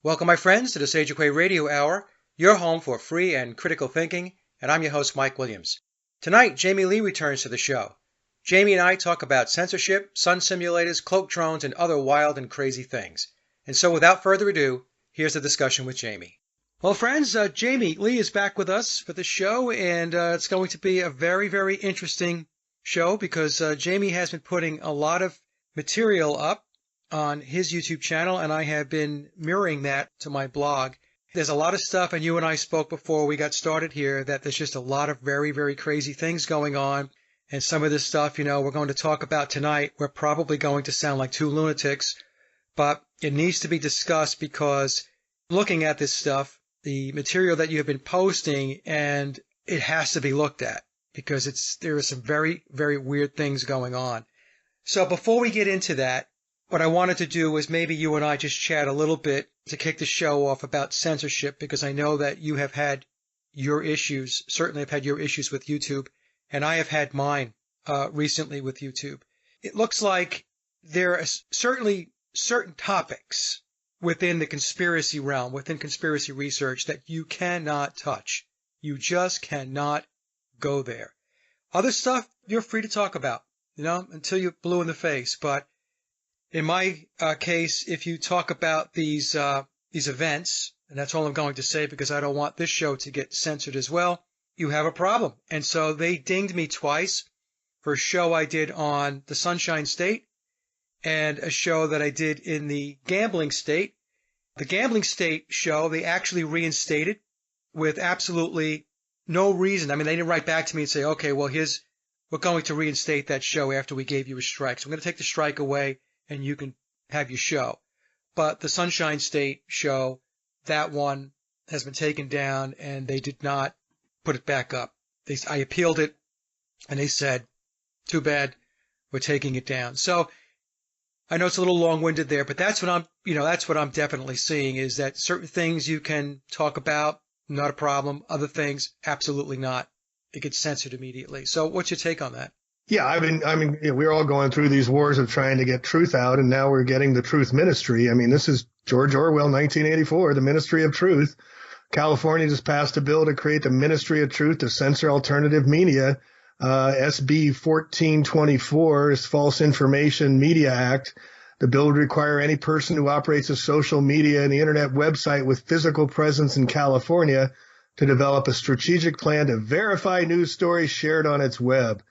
Welcome, my friends, to the Sage Quay Radio Hour, your home for free and critical thinking, and I'm your host, Mike Williams. Tonight, Jamie Lee returns to the show. Jamie and I talk about censorship, sun simulators, cloaked drones, and other wild and crazy things. And so, without further ado, here's the discussion with Jamie. Well, friends, Jamie Lee is back with us for the show, and it's going to be a very, very interesting show because Jamie has been putting a lot of material up on his YouTube channel, and I have been mirroring that to my blog. There's a lot of stuff, and you and I spoke before we got started here, that there's just a lot of very, very crazy things going on. And some of this stuff, we're going to talk about tonight. We're probably going to sound like two lunatics, but it needs to be discussed because looking at this stuff, the material that you have been posting, and it has to be looked at because there are some very, very weird things going on. So before we get into that, what I wanted to do was maybe you and I just chat a little bit to kick the show off about censorship, because I know that you have had your issues, certainly have had your issues with YouTube, and I have had mine recently with YouTube. It looks like there are certainly certain topics within the conspiracy realm, within conspiracy research, that you cannot touch. You just cannot go there. Other stuff, you're free to talk about, until you're blue in the face, but in my case, if you talk about these events, and that's all I'm going to say because I don't want this show to get censored as well, you have a problem. And so they dinged me twice for a show I did on the Sunshine State and a show that I did in the Gambling State. The Gambling State show, they actually reinstated with absolutely no reason. I mean, they didn't write back to me and say, okay, well, we're going to reinstate that show after we gave you a strike. So I'm going to take the strike away, and you can have your show. But the Sunshine State show, that one has been taken down, and they did not put it back up. I appealed it, and they said, too bad, we're taking it down. So I know it's a little long-winded there, but that's what I'm definitely seeing, is that certain things you can talk about, not a problem. Other things, absolutely not. It gets censored immediately. So what's your take on that? Yeah, I mean, we're all going through these wars of trying to get truth out, and now we're getting the truth ministry. I mean, this is George Orwell, 1984, the Ministry of Truth. California just passed a bill to create the Ministry of Truth to censor alternative media. SB 1424 is False Information Media Act. The bill would require any person who operates a social media and the internet website with physical presence in California to develop a strategic plan to verify news stories shared on its web.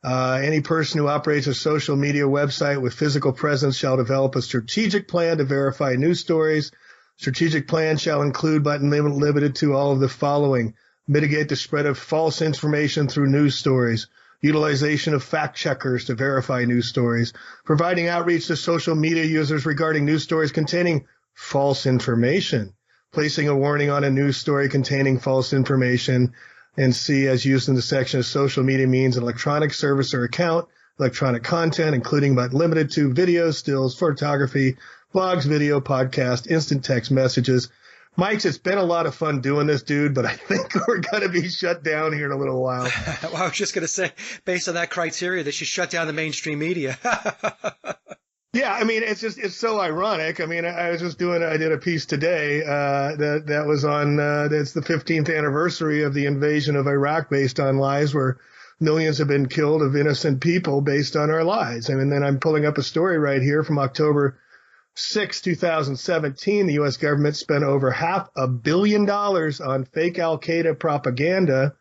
Any person who operates a social media website with physical presence shall develop a strategic plan to verify news stories. Strategic plan shall include, but limited to, all of the following: mitigate the spread of false information through news stories, utilization of fact checkers to verify news stories, providing outreach to social media users regarding news stories containing false information, placing a warning on a news story containing false information, and C, as used in the section of social media, means an electronic service or account, electronic content, including but limited to videos, stills, photography, blogs, video, podcast, instant text messages. Mike, it's been a lot of fun doing this, dude, but I think we're going to be shut down here in a little while. Well, I was just going to say, based on that criteria, they should shut down the mainstream media. Yeah, I mean, it's so ironic. I mean, I did a piece today that was on, it's the 15th anniversary of the invasion of Iraq based on lies, where millions have been killed of innocent people based on our lies. I mean, then I'm pulling up a story right here from October 6, 2017. The U.S. government spent over $500 million on fake al-Qaeda propaganda.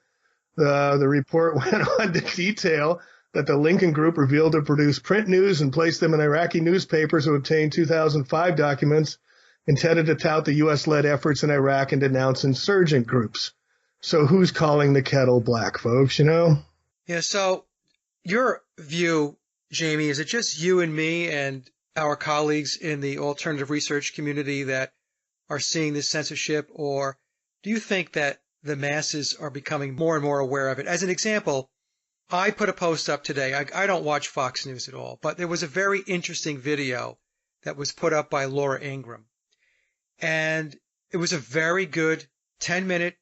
The report went on to detail that the Lincoln Group revealed to produce print news and place them in Iraqi newspapers who obtained 2005 documents intended to tout the U.S.-led efforts in Iraq and denounce insurgent groups. So who's calling the kettle black, folks, Yeah, so your view, Jamie, is it just you and me and our colleagues in the alternative research community that are seeing this censorship, or do you think that the masses are becoming more and more aware of it? As an example, I put a post up today. I don't watch Fox News at all, but there was a very interesting video that was put up by Laura Ingraham. And it was a very good 10-minute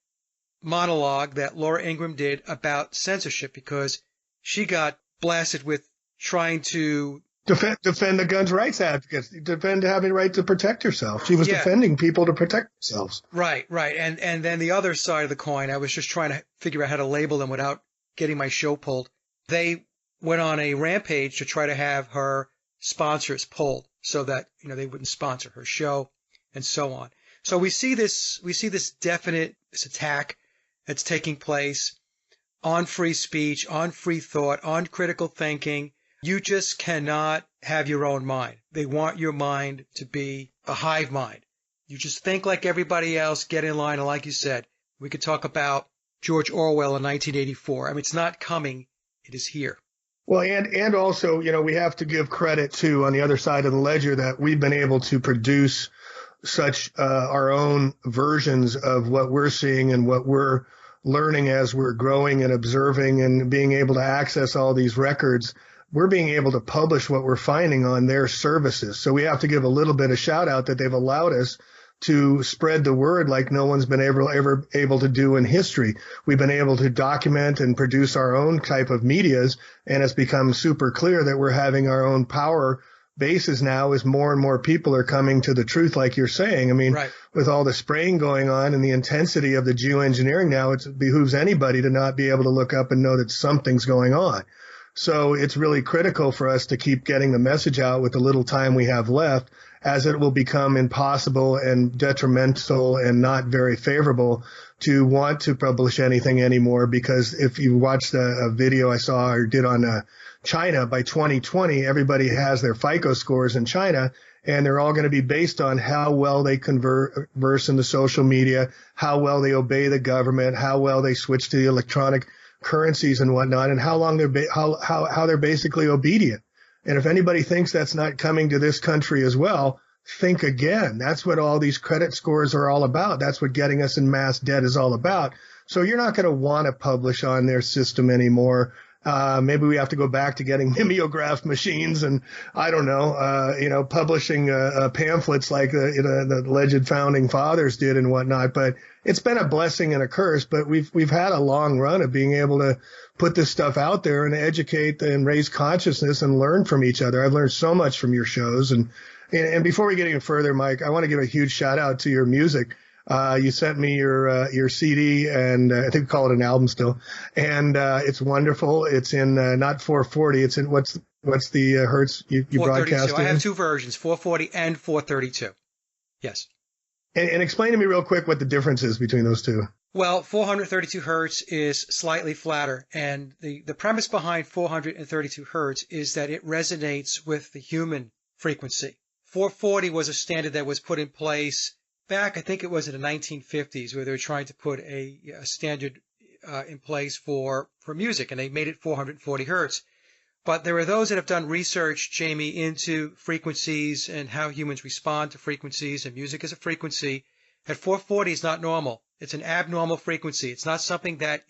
monologue that Laura Ingraham did about censorship, because she got blasted with trying to defend the guns rights advocates, defend having the right to protect yourself. She was defending people to protect themselves. Right. And then the other side of the coin, I was just trying to figure out how to label them without getting my show pulled. They went on a rampage to try to have her sponsors pulled so that, they wouldn't sponsor her show and so on. So we see this definite attack that's taking place on free speech, on free thought, on critical thinking. You just cannot have your own mind. They want your mind to be a hive mind. You just think like everybody else, get in line. And like you said, we could talk about George Orwell in 1984. I mean, it's not coming. It is here. Well, and also, we have to give credit to, on the other side of the ledger, that we've been able to produce such our own versions of what we're seeing and what we're learning as we're growing and observing and being able to access all these records. We're being able to publish what we're finding on their services. So we have to give a little bit of shout out that they've allowed us to spread the word like no one's been ever able to do in history. We've been able to document and produce our own type of medias, and it's become super clear that we're having our own power bases now as more and more people are coming to the truth, like you're saying. I mean, right. With all the spraying going on and the intensity of the geoengineering now, it behooves anybody to not be able to look up and know that something's going on. So it's really critical for us to keep getting the message out with the little time we have left, as it will become impossible and detrimental and not very favorable to want to publish anything anymore. Because if you watched a video I saw or did on China, by 2020, everybody has their FICO scores in China, and they're all going to be based on how well they converse in the social media, how well they obey the government, how well they switch to the electronic currencies and whatnot, and how long how they're basically obedient. And if anybody thinks that's not coming to this country as well, think again. That's what all these credit scores are all about. That's what getting us in mass debt is all about. So you're not going to want to publish on their system anymore. Maybe we have to go back to getting mimeograph machines and I don't know, publishing pamphlets like the alleged founding fathers did and whatnot. But it's been a blessing and a curse. But we've had a long run of being able to put this stuff out there and educate and raise consciousness and learn from each other. I've learned so much from your shows. And before we get any further, Mike, I want to give a huge shout out to your music. You sent me your CD, and I think we call it an album still, and it's wonderful. It's in not 440. It's in what's the hertz you broadcast in? I have two versions, 440 and 432. Yes. And explain to me real quick what the difference is between those two. Well, 432 hertz is slightly flatter, and the premise behind 432 hertz is that it resonates with the human frequency. 440 was a standard that was put in place back, I think it was in the 1950s, where they were trying to put a standard in place for music, and they made it 440 hertz. But there are those that have done research, Jamie, into frequencies and how humans respond to frequencies, and music is a frequency. At 440 is not normal. It's an abnormal frequency. It's not something that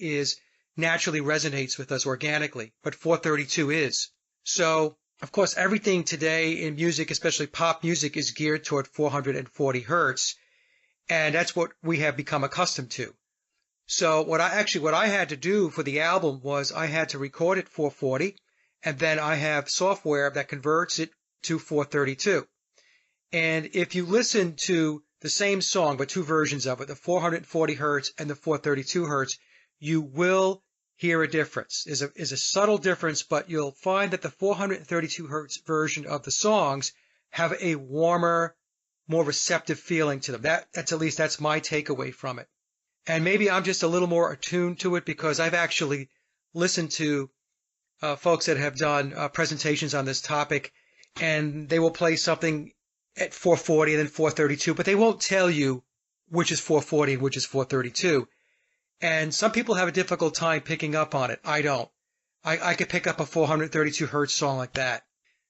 naturally resonates with us organically, but 432 is. So, of course, everything today in music, especially pop music, is geared toward 440 hertz. And that's what we have become accustomed to. So what I had to do for the album was I had to record it 440, and then I have software that converts it to 432. And if you listen to the same song, but two versions of it, the 440 hertz and the 432 hertz, you will hear a difference. Is a subtle difference, but you'll find that the 432 hertz version of the songs have a warmer, more receptive feeling to them. That's my takeaway from it. And maybe I'm just a little more attuned to it because I've actually listened to folks that have done presentations on this topic, and they will play something at 440 and then 432, but they won't tell you which is 440 and which is 432. And some people have a difficult time picking up on it. I don't. I could pick up a 432 hertz song like that.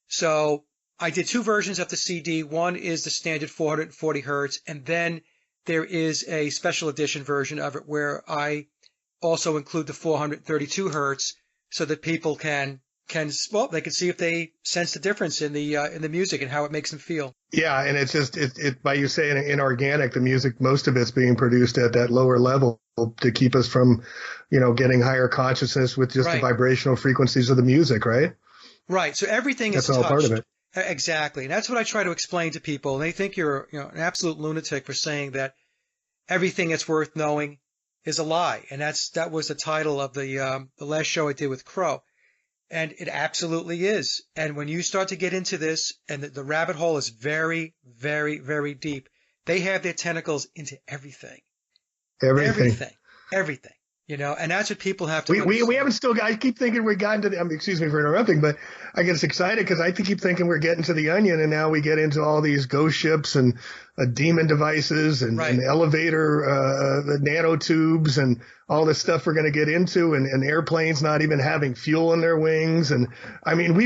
So I did two versions of the CD. One is the standard 440 hertz, and then there is a special edition version of it where I also include the 432 hertz so that people they can see if they sense the difference in the music and how it makes them feel. Yeah, and it's just by you saying inorganic, the music, most of it's being produced at that lower level to keep us from, getting higher consciousness with just the vibrational frequencies of the music, right? Right. So everything is That's all part of touched. it. Exactly. And that's what I try to explain to people. And they think you're, an absolute lunatic for saying that everything that's worth knowing is a lie. And that was the title of the last show I did with Crow. And it absolutely is. And when you start to get into this, and the rabbit hole is very, very, very deep, they have their tentacles into everything. Everything. Everything. And that's what people have to We understand. haven't still got, I keep thinking we're gotten to the, excuse me for interrupting, but I get excited because I keep thinking we're getting to the onion, and now we get into all these ghost ships and demon devices and, Right. and elevator nanotubes and all this stuff we're going to get into, and airplanes not even having fuel in their wings. And I mean,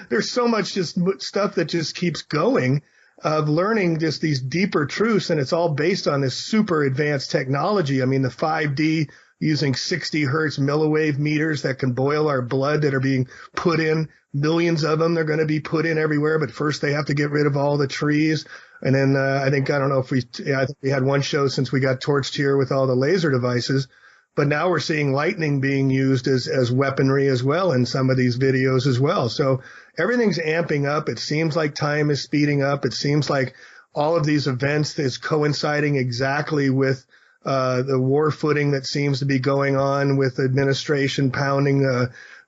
there's so much just stuff that just keeps going of learning just these deeper truths, and it's all based on this super advanced technology. I mean, the 5D using 60 hertz milliwave meters that can boil our blood that are being put in, millions of them. They're going to be put in everywhere, but first they have to get rid of all the trees. And then I think we had one show since we got torched here with all the laser devices, but now we're seeing lightning being used as weaponry as well in some of these videos as well. So everything's amping up. It seems like time is speeding up. It seems like all of these events is coinciding exactly with the war footing that seems to be going on with administration pounding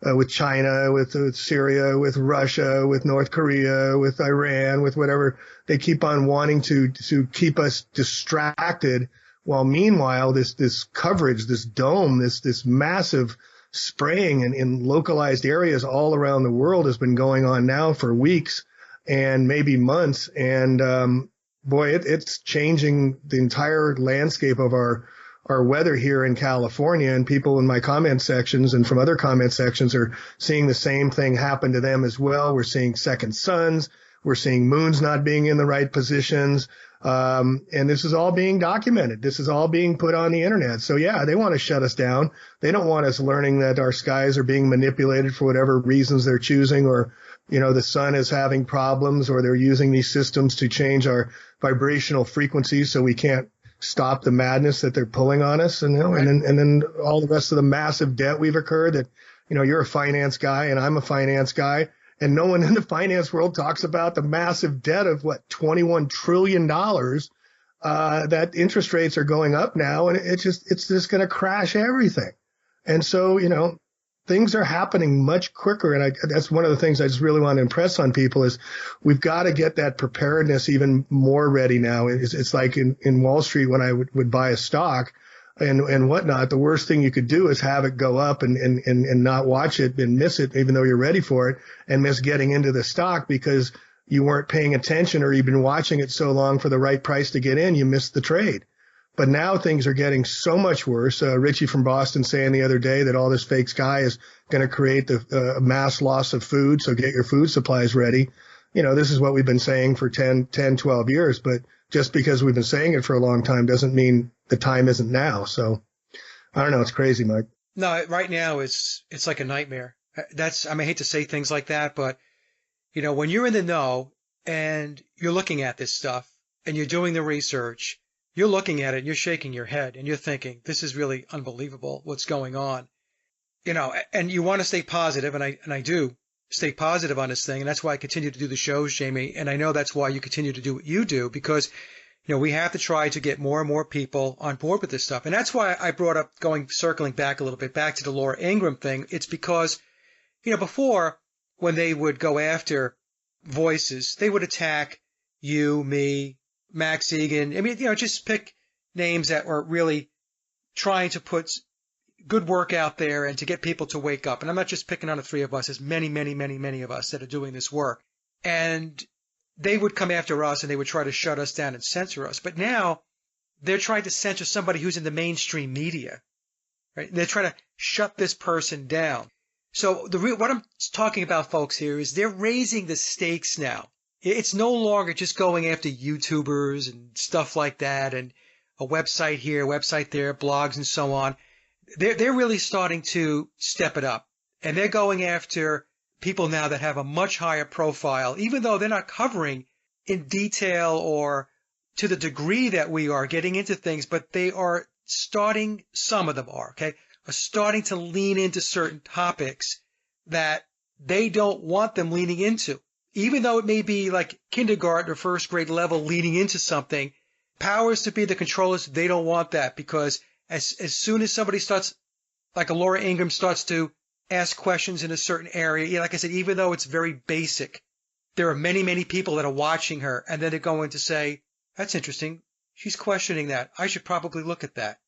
with China, with Syria, with Russia, with North Korea, with Iran, with whatever. They keep on wanting to keep us distracted, while meanwhile this coverage, this dome, this massive spraying in localized areas all around the world has been going on now for weeks and maybe months. And boy, it's changing the entire landscape of our weather here in California. And people in my comment sections and from other comment sections are seeing the same thing happen to them as well. We're seeing second suns. We're seeing moons not being in the right positions. And this is all being documented. This is all being put on the internet. So yeah, they want to shut us down. They don't want us learning that our skies are being manipulated for whatever reasons they're choosing, or the sun is having problems, or they're using these systems to change our vibrational frequencies so we can't stop the madness that they're pulling on us. And, Right. and then all the rest of the massive debt we've incurred that, you're a finance guy and I'm a finance guy, and no one in the finance world talks about the massive debt of $21 trillion, that interest rates are going up now. And it's just going to crash everything. And so, things are happening much quicker. And that's one of the things I just really want to impress on people is we've got to get that preparedness even more ready now. It's like in Wall Street when I would buy a stock and whatnot, the worst thing you could do is have it go up and not watch it and miss it, even though you're ready for it, and miss getting into the stock because you weren't paying attention, or you've been watching it so long for the right price to get in, you missed the trade. But now things are getting so much worse. Richie from Boston saying the other day that all this fake sky is going to create the mass loss of food. So get your food supplies ready. This is what we've been saying for 10, 12 years. But just because we've been saying it for a long time doesn't mean the time isn't now. So I don't know. It's crazy, Mike. No, right now it's like a nightmare. I hate to say things like that, but when you're in the know and you're looking at this stuff and you're doing the research, you're looking at it and you're shaking your head and you're thinking, this is really unbelievable what's going on. And you want to stay positive, and I do stay positive on this thing, and that's why I continue to do the shows, Jamie, and I know that's why you continue to do what you do, because we have to try to get more and more people on board with this stuff. And that's why I brought up circling back a little bit, back to the Laura Ingraham thing. It's because, before, when they would go after voices, they would attack you, me, Max Egan. Just pick names that were really trying to put good work out there and to get people to wake up. And I'm not just picking on the three of us. There's many, many, many, many of us that are doing this work. And they would come after us and they would try to shut us down and censor us. But now they're trying to censor somebody who's in the mainstream media, right? They're trying to shut this person down. So what I'm talking about, folks, here is they're raising the stakes now. It's no longer just going after YouTubers and stuff like that and a website here, website there, blogs and so on. They're really starting to step it up. And they're going after people now that have a much higher profile, even though they're not covering in detail or to the degree that we are getting into things, but they are starting, some of them are, okay, are starting to lean into certain topics that they don't want them leaning into. Even though it may be like kindergarten or first grade level leaning into something, powers to be, the controllers, they don't want that, because as soon as somebody starts, like a Laura Ingraham, starts to ask questions in a certain area, like I said, even though it's very basic, there are many, many people that are watching her, and then they're going to say, that's interesting. She's questioning that. I should probably look at that.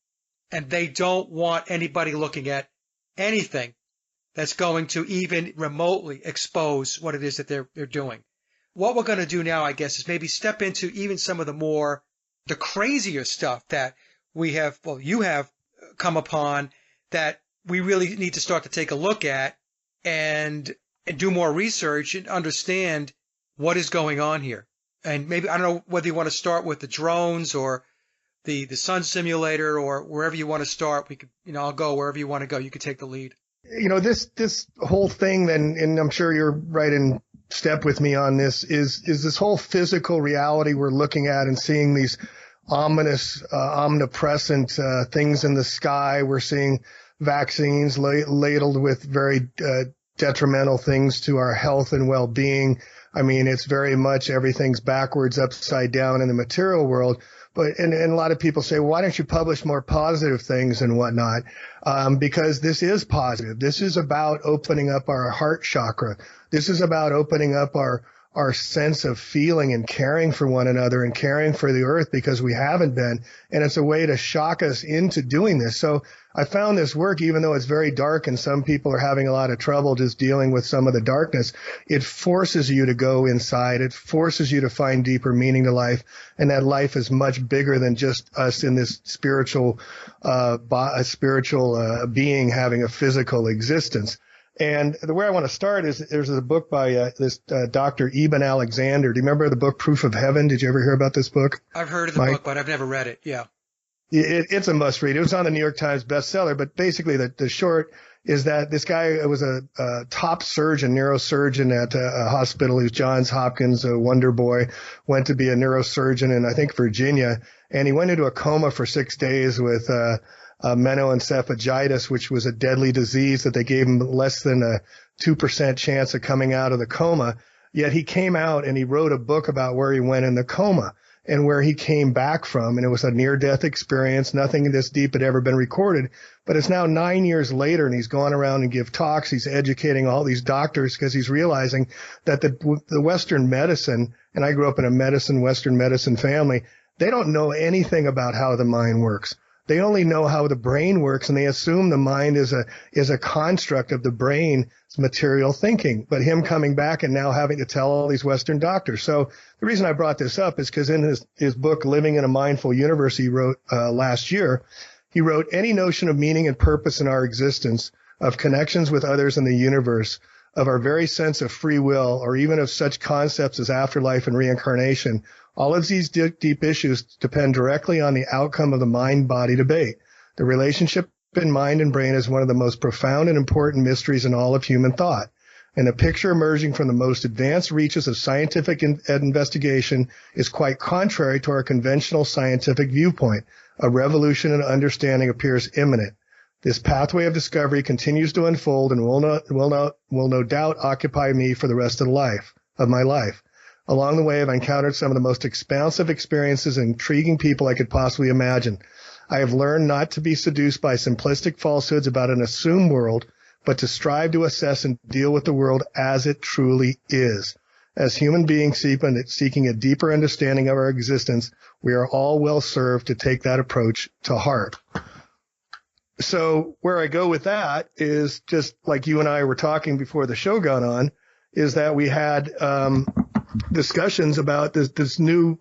And they don't want anybody looking at anything that's going to even remotely expose what it is that they're doing. What we're going to do now, I guess, is maybe step into even some of the crazier stuff that you have come upon, that we really need to start to take a look at and do more research and understand what is going on here. And maybe, I don't know whether you want to start with the drones or the sun simulator, or wherever you want to start. We could, I'll go wherever you want to go. You could take the lead. This whole thing, and I'm sure you're right in step with me on this, is this whole physical reality we're looking at and seeing these ominous, omnipresent things in the sky. We're seeing vaccines ladled with very detrimental things to our health and well-being. I mean, it's very much everything's backwards, upside down in the material world. But and a lot of people say, well, why don't you publish more positive things and whatnot? Because this is positive. This is about opening up our heart chakra. This is about opening up our sense of feeling and caring for one another and caring for the earth, because we haven't been. And it's a way to shock us into doing this. So I found this work, even though it's very dark and some people are having a lot of trouble just dealing with some of the darkness, it forces you to go inside. It forces you to find deeper meaning to life. And that life is much bigger than just us in this spiritual being having a physical existence. And the way I want to start is there's a book by this Dr. Eben Alexander. Do you remember the book Proof of Heaven? Did you ever hear about this book? I've heard of the book, but I've never read it. Yeah. It's a must read. It was on the New York Times bestseller, but basically the short is that this guy was a top surgeon, neurosurgeon at a hospital. He was Johns Hopkins, a wonder boy, went to be a neurosurgeon in, I think, Virginia. And he went into a coma for 6 days with meningoencephalomyelitis, which was a deadly disease that they gave him less than a 2% chance of coming out of the coma. Yet he came out and he wrote a book about where he went in the coma and where he came back from. And it was a near-death experience. Nothing this deep had ever been recorded. But it's now 9 years later, and he's gone around and give talks. He's educating all these doctors because he's realizing that the Western medicine, and I grew up in a Western medicine family, they don't know anything about how the mind works. They only know how the brain works, and they assume the mind is a construct of the brain's material thinking. But him coming back and now having to tell all these Western doctors. So the reason I brought this up is because in his book, Living in a Mindful Universe, he wrote last year, he wrote, any notion of meaning and purpose in our existence, of connections with others in the universe, of our very sense of free will, or even of such concepts as afterlife and reincarnation, all of these deep issues depend directly on the outcome of the mind-body debate. The relationship in mind and brain is one of the most profound and important mysteries in all of human thought. And the picture emerging from the most advanced reaches of scientific investigation is quite contrary to our conventional scientific viewpoint. A revolution in understanding appears imminent. This pathway of discovery continues to unfold and will no doubt occupy me for the rest of my life. Along the way, I've encountered some of the most expansive experiences and intriguing people I could possibly imagine. I have learned not to be seduced by simplistic falsehoods about an assumed world, but to strive to assess and deal with the world as it truly is. As human beings seeking a deeper understanding of our existence, we are all well served to take that approach to heart. So where I go with that is just like you and I were talking before the show got on, is that we had discussions about this new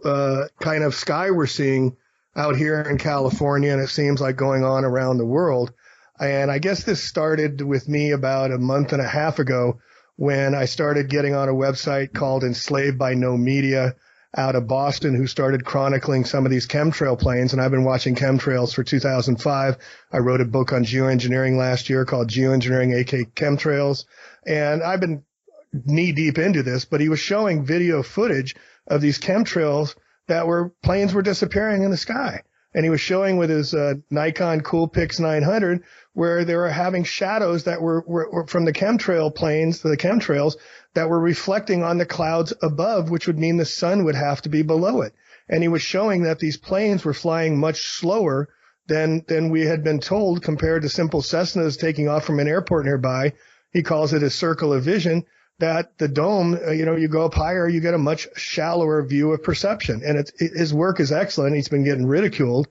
kind of sky we're seeing out here in California, and it seems like going on around the world. And I guess this started with me about a month and a half ago when I started getting on a website called Enslaved by No Media out of Boston, who started chronicling some of these chemtrail planes. And I've been watching chemtrails for 2005. I wrote a book on geoengineering last year called Geoengineering, aka Chemtrails. And I've been knee deep into this, but he was showing video footage of these chemtrails that planes were disappearing in the sky. And he was showing with his Nikon Coolpix 900 where they were having shadows that were from the chemtrails that were reflecting on the clouds above, which would mean the sun would have to be below it. And he was showing that these planes were flying much slower than we had been told compared to simple Cessnas taking off from an airport nearby. He calls it a circle of vision, that the dome, you go up higher, you get a much shallower view of perception. And his work is excellent. He's been getting ridiculed.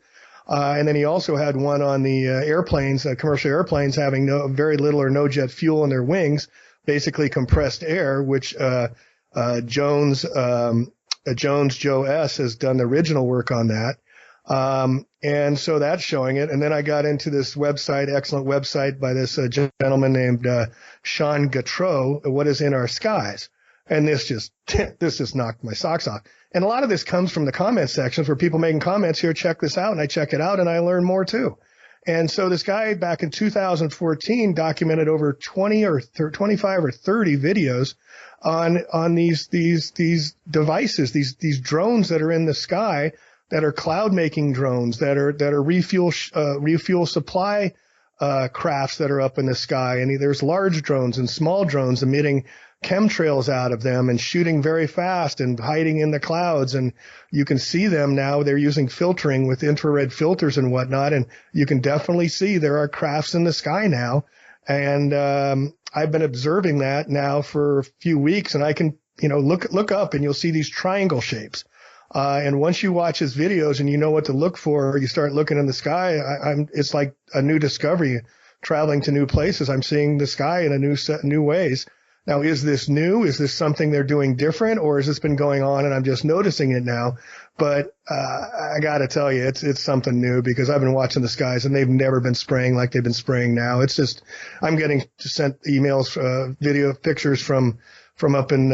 And then he also had one on the airplanes, commercial airplanes having very little or no jet fuel in their wings, basically compressed air, which Jones Joe S. has done the original work on that. And so that's showing it. And then I got into this website, excellent website by this gentleman named Sean Gautreaux, What is in Our Skies? And this just knocked my socks off. And a lot of this comes from the comment sections where people making comments here, check this out, and I check it out and I learn more too. And so this guy back in 2014 documented over 20 or 25 or 30 videos on these devices, these drones that are in the sky, that are cloud making drones, that are refuel supply crafts that are up in the sky. And there's large drones and small drones emitting chemtrails out of them and shooting very fast and hiding in the clouds. And you can see them now. They're using filtering with infrared filters and whatnot. And you can definitely see there are crafts in the sky now. And I've been observing that now for a few weeks, and I can, look up and you'll see these triangle shapes. And once you watch his videos and you know what to look for, you start looking in the sky. It's like a new discovery, traveling to new places. I'm seeing the sky in new ways. Now, is this new? Is this something they're doing different, or has this been going on and I'm just noticing it now? But I got to tell you, it's something new, because I've been watching the skies and they've never been spraying like they've been spraying now. It's just, I'm getting sent emails, video pictures from up in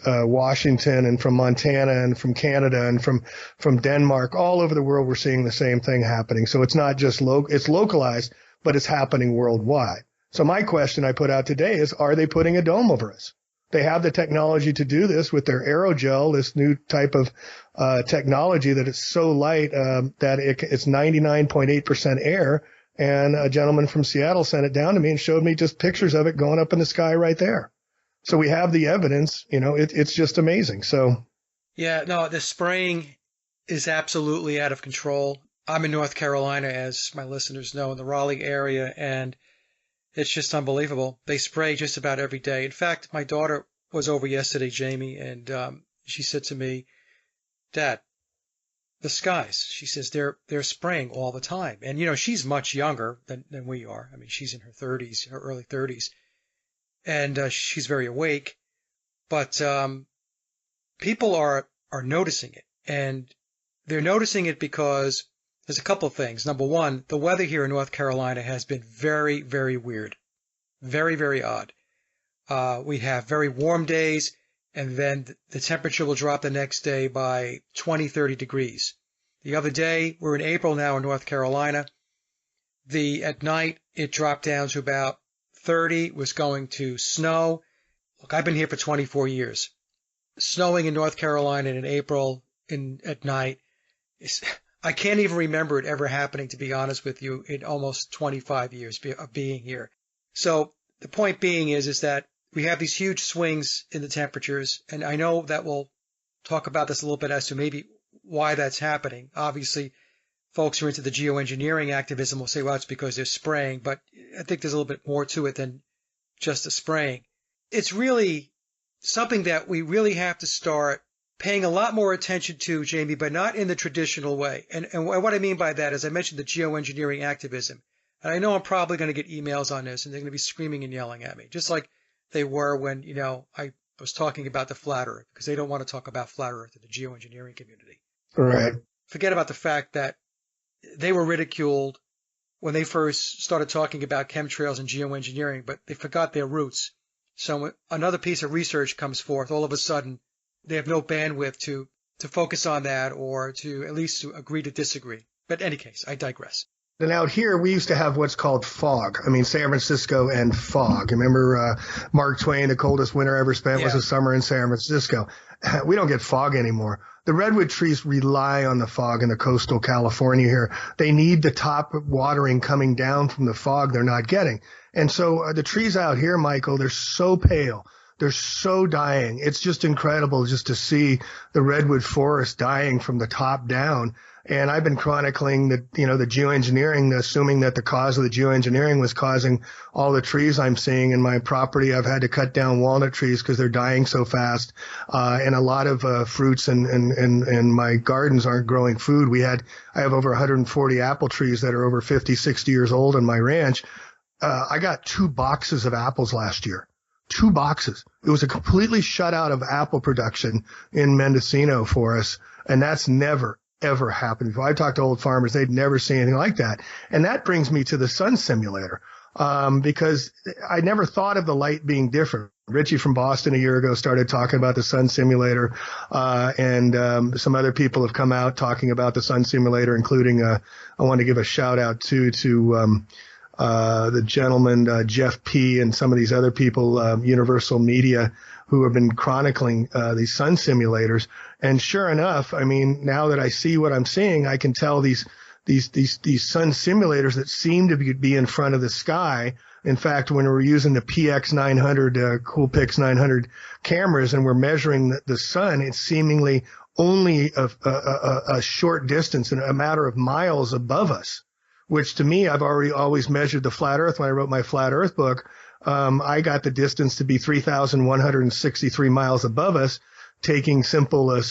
Washington and from Montana and from Canada and from Denmark. All over the world, we're seeing the same thing happening. So it's not just it's localized, but it's happening worldwide. So my question I put out today is, are they putting a dome over us? They have the technology to do this with their aerogel, this new type of technology that is so light that it's 99.8% air. And a gentleman from Seattle sent it down to me and showed me just pictures of it going up in the sky right there. So we have the evidence, it's just amazing. So. Yeah, no, the spraying is absolutely out of control. I'm in North Carolina, as my listeners know, in the Raleigh area, and it's just unbelievable. They spray just about every day. In fact, my daughter was over yesterday, Jamie, and she said to me, Dad, the skies, she says, they're spraying all the time. And, she's much younger than we are. I mean, she's in her 30s, her early 30s. And she's very awake, but people are noticing it, and they're noticing it because there's a couple of things. Number one, the weather here in North Carolina has been very, very weird, very, very odd. We have very warm days, and then the temperature will drop the next day by 20, 30 degrees. The other day, we're in April now in North Carolina. At night, it dropped down to about 30, was going to snow. Look, I've been here for 24 years. Snowing in North Carolina in April at night, I can't even remember it ever happening, to be honest with you, in almost 25 years of being here. So the point being is that we have these huge swings in the temperatures, and I know that we'll talk about this a little bit as to maybe why that's happening. Obviously, folks who are into the geoengineering activism will say, well, it's because they're spraying, but I think there's a little bit more to it than just the spraying. It's really something that we really have to start paying a lot more attention to, Jamie, but not in the traditional way. And what I mean by that is I mentioned the geoengineering activism. And I know I'm probably going to get emails on this, and they're going to be screaming and yelling at me, just like they were when, I was talking about the flat earth, because they don't want to talk about flat earth in the geoengineering community. Right. Forget about the fact that they were ridiculed when they first started talking about chemtrails and geoengineering, but they forgot their roots. So when another piece of research comes forth, all of a sudden they have no bandwidth to focus on that, or to at least to agree to disagree. But in any case, I digress. And out here, we used to have what's called fog. I mean, San Francisco and fog. Remember Mark Twain, the coldest winter ever spent was Yeah. a summer in San Francisco. We don't get fog anymore. The redwood trees rely on the fog in the coastal California here. They need the top watering coming down from the fog they're not getting. And so the trees out here, Michael, they're so pale. They're so dying. It's just incredible just to see the redwood forest dying from the top down. And I've been chronicling the geoengineering, assuming that the cause of the geoengineering was causing all the trees I'm seeing in my property. I've had to cut down walnut trees because they're dying so fast. And a lot of fruits and my gardens aren't growing food. I have over 140 apple trees that are over 50, 60 years old on my ranch. I got 2 boxes of apples last year. 2 boxes. It was a completely shutout of apple production in Mendocino for us. And that's never, ever happened before. I talked to old farmers. They'd never seen anything like that. And that brings me to the sun simulator, because I never thought of the light being different. Richie from Boston a year ago started talking about the sun simulator, and some other people have come out talking about the sun simulator, including, I want to give a shout out to the gentleman, Jeff P. and some of these other people, Universal Media, who have been chronicling these sun simulators. And sure enough, I mean, now that I see what I'm seeing, I can tell these sun simulators that seem to be in front of the sky. In fact, when we're using the PX 900, Coolpix 900 cameras, and we're measuring the sun, it's seemingly only a short distance, and a matter of miles above us. Which to me, I've always measured the flat Earth. When I wrote my flat Earth book, I got the distance to be 3,163 miles above us, taking simple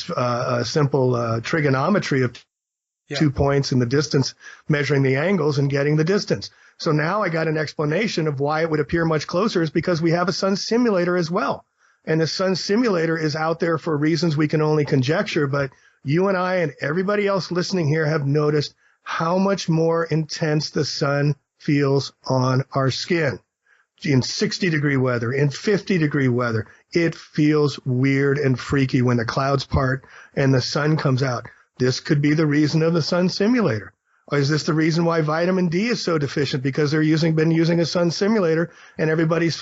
trigonometry of 2 points in the distance, measuring the angles and getting the distance. So now I got an explanation of why it would appear much closer, is because we have a sun simulator as well. And the sun simulator is out there for reasons we can only conjecture, but you and I and everybody else listening here have noticed how much more intense the sun feels on our skin. In 60-degree weather, in 50-degree weather, it feels weird and freaky when the clouds part and the sun comes out. This could be the reason of the sun simulator. Or is this the reason why vitamin D is so deficient? Because they're been using a sun simulator and everybody's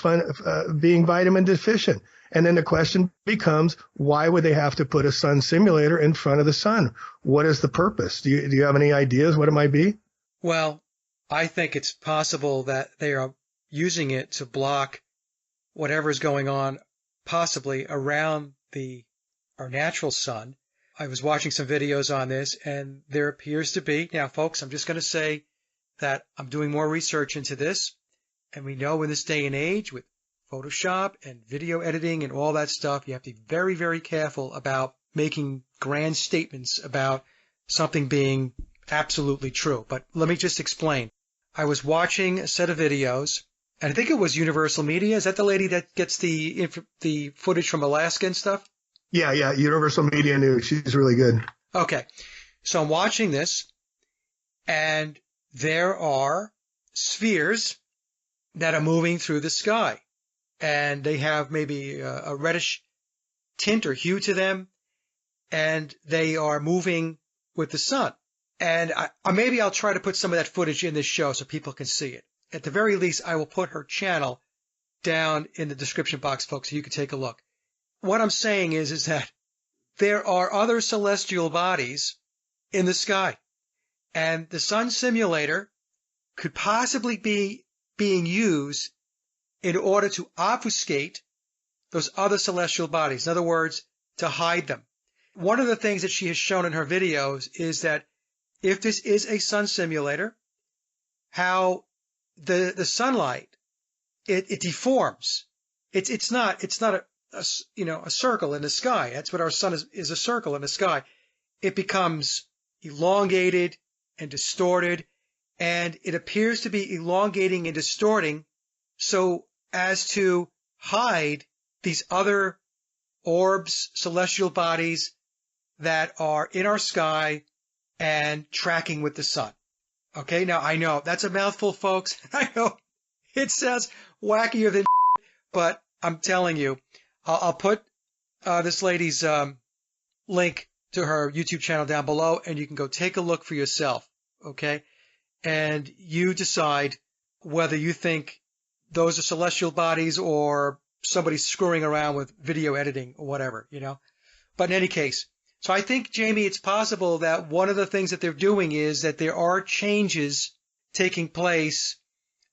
being vitamin deficient. And then the question becomes, why would they have to put a sun simulator in front of the sun? What is the purpose? Do you have any ideas what it might be? Well, I think it's possible that they are using it to block whatever's going on possibly around our natural sun. I was watching some videos on this, and there appears to be, now folks, I'm just going to say that I'm doing more research into this, and we know in this day and age with Photoshop and video editing and all that stuff, you have to be very, very careful about making grand statements about something being absolutely true. But let me just explain. I was watching a set of videos, and I think it was Universal Media. Is that the lady that gets the footage from Alaska and stuff? Yeah, Universal Media News. She's really good. Okay. So I'm watching this, and there are spheres that are moving through the sky. And they have maybe a reddish tint or hue to them, and they are moving with the sun. And maybe I'll try to put some of that footage in this show so people can see it. At the very least, I will put her channel down in the description box, folks, so you can take a look. What I'm saying is that there are other celestial bodies in the sky, and the sun simulator could possibly be being used in order to obfuscate those other celestial bodies. In other words, to hide them. One of the things that she has shown in her videos is that if this is a sun simulator, how the sunlight, it deforms. It's not a circle in the sky. That's what our sun is, a circle in the sky. It becomes elongated and distorted, and it appears to be elongating and distorting so as to hide these other orbs, celestial bodies that are in our sky and tracking with the sun. Okay, now I know that's a mouthful, folks. I know it sounds wackier than but I'm telling you, I'll put this lady's link to her YouTube channel down below, and you can go take a look for yourself. Okay, and you decide whether you think those are celestial bodies or somebody's screwing around with video editing or whatever, But in any case, so I think, Jamie, it's possible that one of the things that they're doing is that there are changes taking place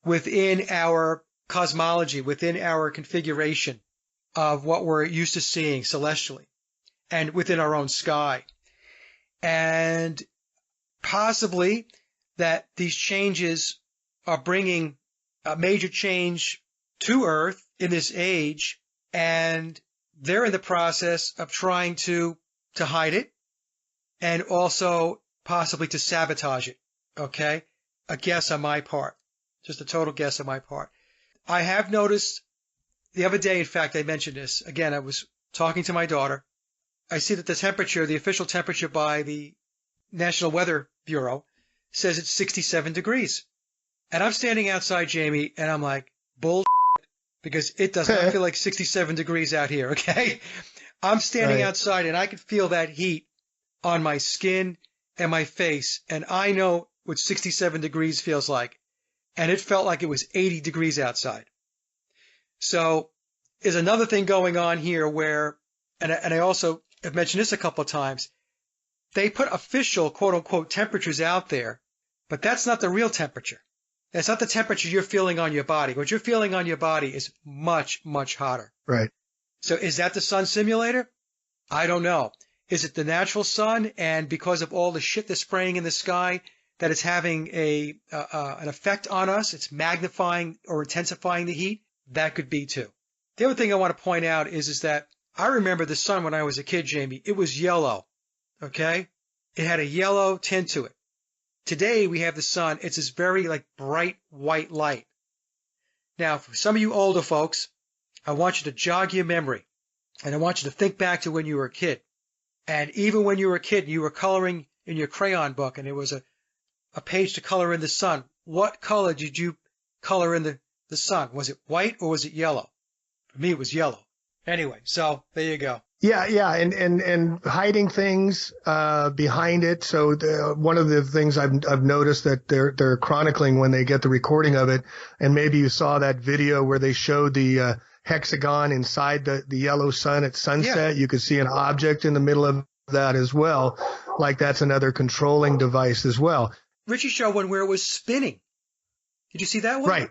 within our cosmology, within our configuration of what we're used to seeing celestially and within our own sky. And possibly that these changes are bringing a major change to Earth in this age, and they're in the process of trying to hide it and also possibly to sabotage it. Okay? A guess on my part. Just a total guess on my part. I have noticed the other day, in fact, I mentioned this. Again, I was talking to my daughter. I see that the temperature, the official temperature by the National Weather Bureau, says it's 67 degrees. And I'm standing outside, Jamie, and I'm like, bull, because it does not feel like 67 degrees out here, okay? I'm standing outside, and I can feel that heat on my skin and my face, and I know what 67 degrees feels like. And it felt like it was 80 degrees outside. So there's another thing going on here where, and I also have mentioned this a couple of times, they put official quote-unquote temperatures out there, but that's not the real temperature. That's not the temperature you're feeling on your body. What you're feeling on your body is much, much hotter. Right. So is that the sun simulator? I don't know. Is it the natural sun, and because of all the shit that's spraying in the sky, that it's having an effect on us, it's magnifying or intensifying the heat? That could be too. The other thing I want to point out is that I remember the sun when I was a kid, Jamie. It was yellow, okay? It had a yellow tint to it. Today we have the sun. It's this very bright white light. Now, for some of you older folks, I want you to jog your memory, and I want you to think back to when you were a kid. And even when you were a kid and you were coloring in your crayon book and it was a page to color in the sun, what color did you color in the sun? Was it white or was it yellow? For me, it was yellow. Anyway, so there you go. Yeah, and hiding things behind it. So one of the things I've noticed that they're chronicling when they get the recording of it, and maybe you saw that video where they showed the hexagon inside the yellow sun at sunset. Yeah. You could see an object in the middle of that as well. Like that's another controlling device as well. Richie showed one where it was spinning. Did you see that one? Right.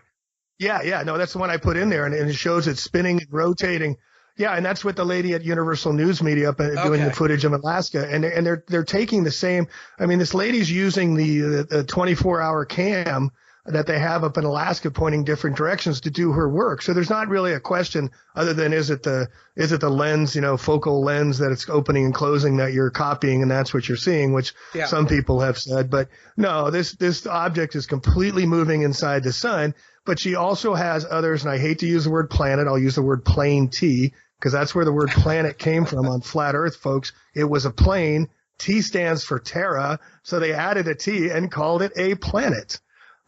Yeah. No, that's the one I put in there, and it shows it spinning and rotating. Yeah, and that's with the lady at Universal News Media up doing the footage of Alaska, and they're taking the same. I mean, this lady's using the 24-hour cam that they have up in Alaska, pointing different directions to do her work. So there's not really a question other than is it the lens, focal lens that it's opening and closing that you're copying, and that's what you're seeing, which some people have said. But no, this object is completely moving inside the sun. But she also has others, and I hate to use the word planet. I'll use the word plane T, because that's where the word planet came from on flat Earth, folks. It was a plane. T stands for Terra, so they added a T and called it a planet.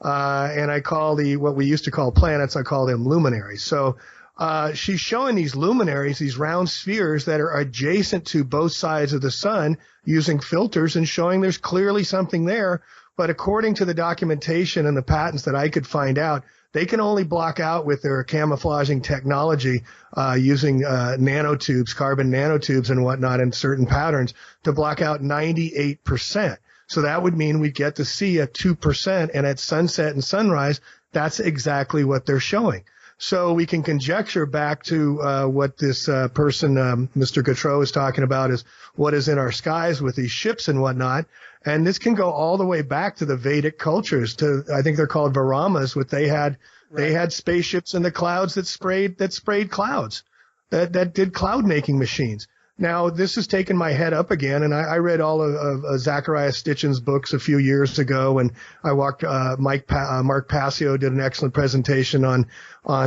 And I call what we used to call planets, I call them luminaries. So she's showing these luminaries, these round spheres that are adjacent to both sides of the sun using filters and showing there's clearly something there. But according to the documentation and the patents that I could find out, they can only block out with their camouflaging technology using nanotubes, carbon nanotubes and whatnot in certain patterns to block out 98%. So that would mean we get to see a 2%, and at sunset and sunrise, that's exactly what they're showing. So we can conjecture back to what this person, Mr. Gautreaux, is talking about is what is in our skies with these ships and whatnot. And this can go all the way back to the Vedic cultures, to I think they're called Varamas, what they had. Right. They had spaceships in the clouds that sprayed clouds, that did cloud making machines. Now, this has taken my head up again, and I read all of Zachariah Stitchin's books a few years ago, and I walked Mark Passio did an excellent presentation on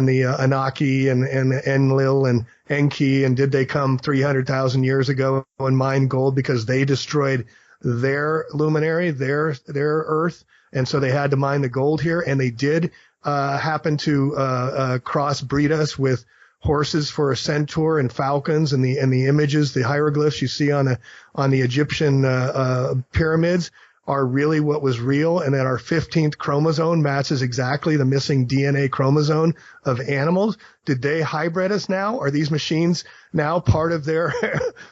the Anunnaki and Enlil and Enki, and did they come 300,000 years ago and mine gold because they destroyed their luminary, their Earth, and so they had to mine the gold here, and they did happen to crossbreed us with horses for a centaur and falcons, and the images, the hieroglyphs you see on the Egyptian pyramids are really what was real, and that our 15th chromosome matches exactly the missing DNA chromosome of animals? Did they hybrid us now? Are these machines now part of their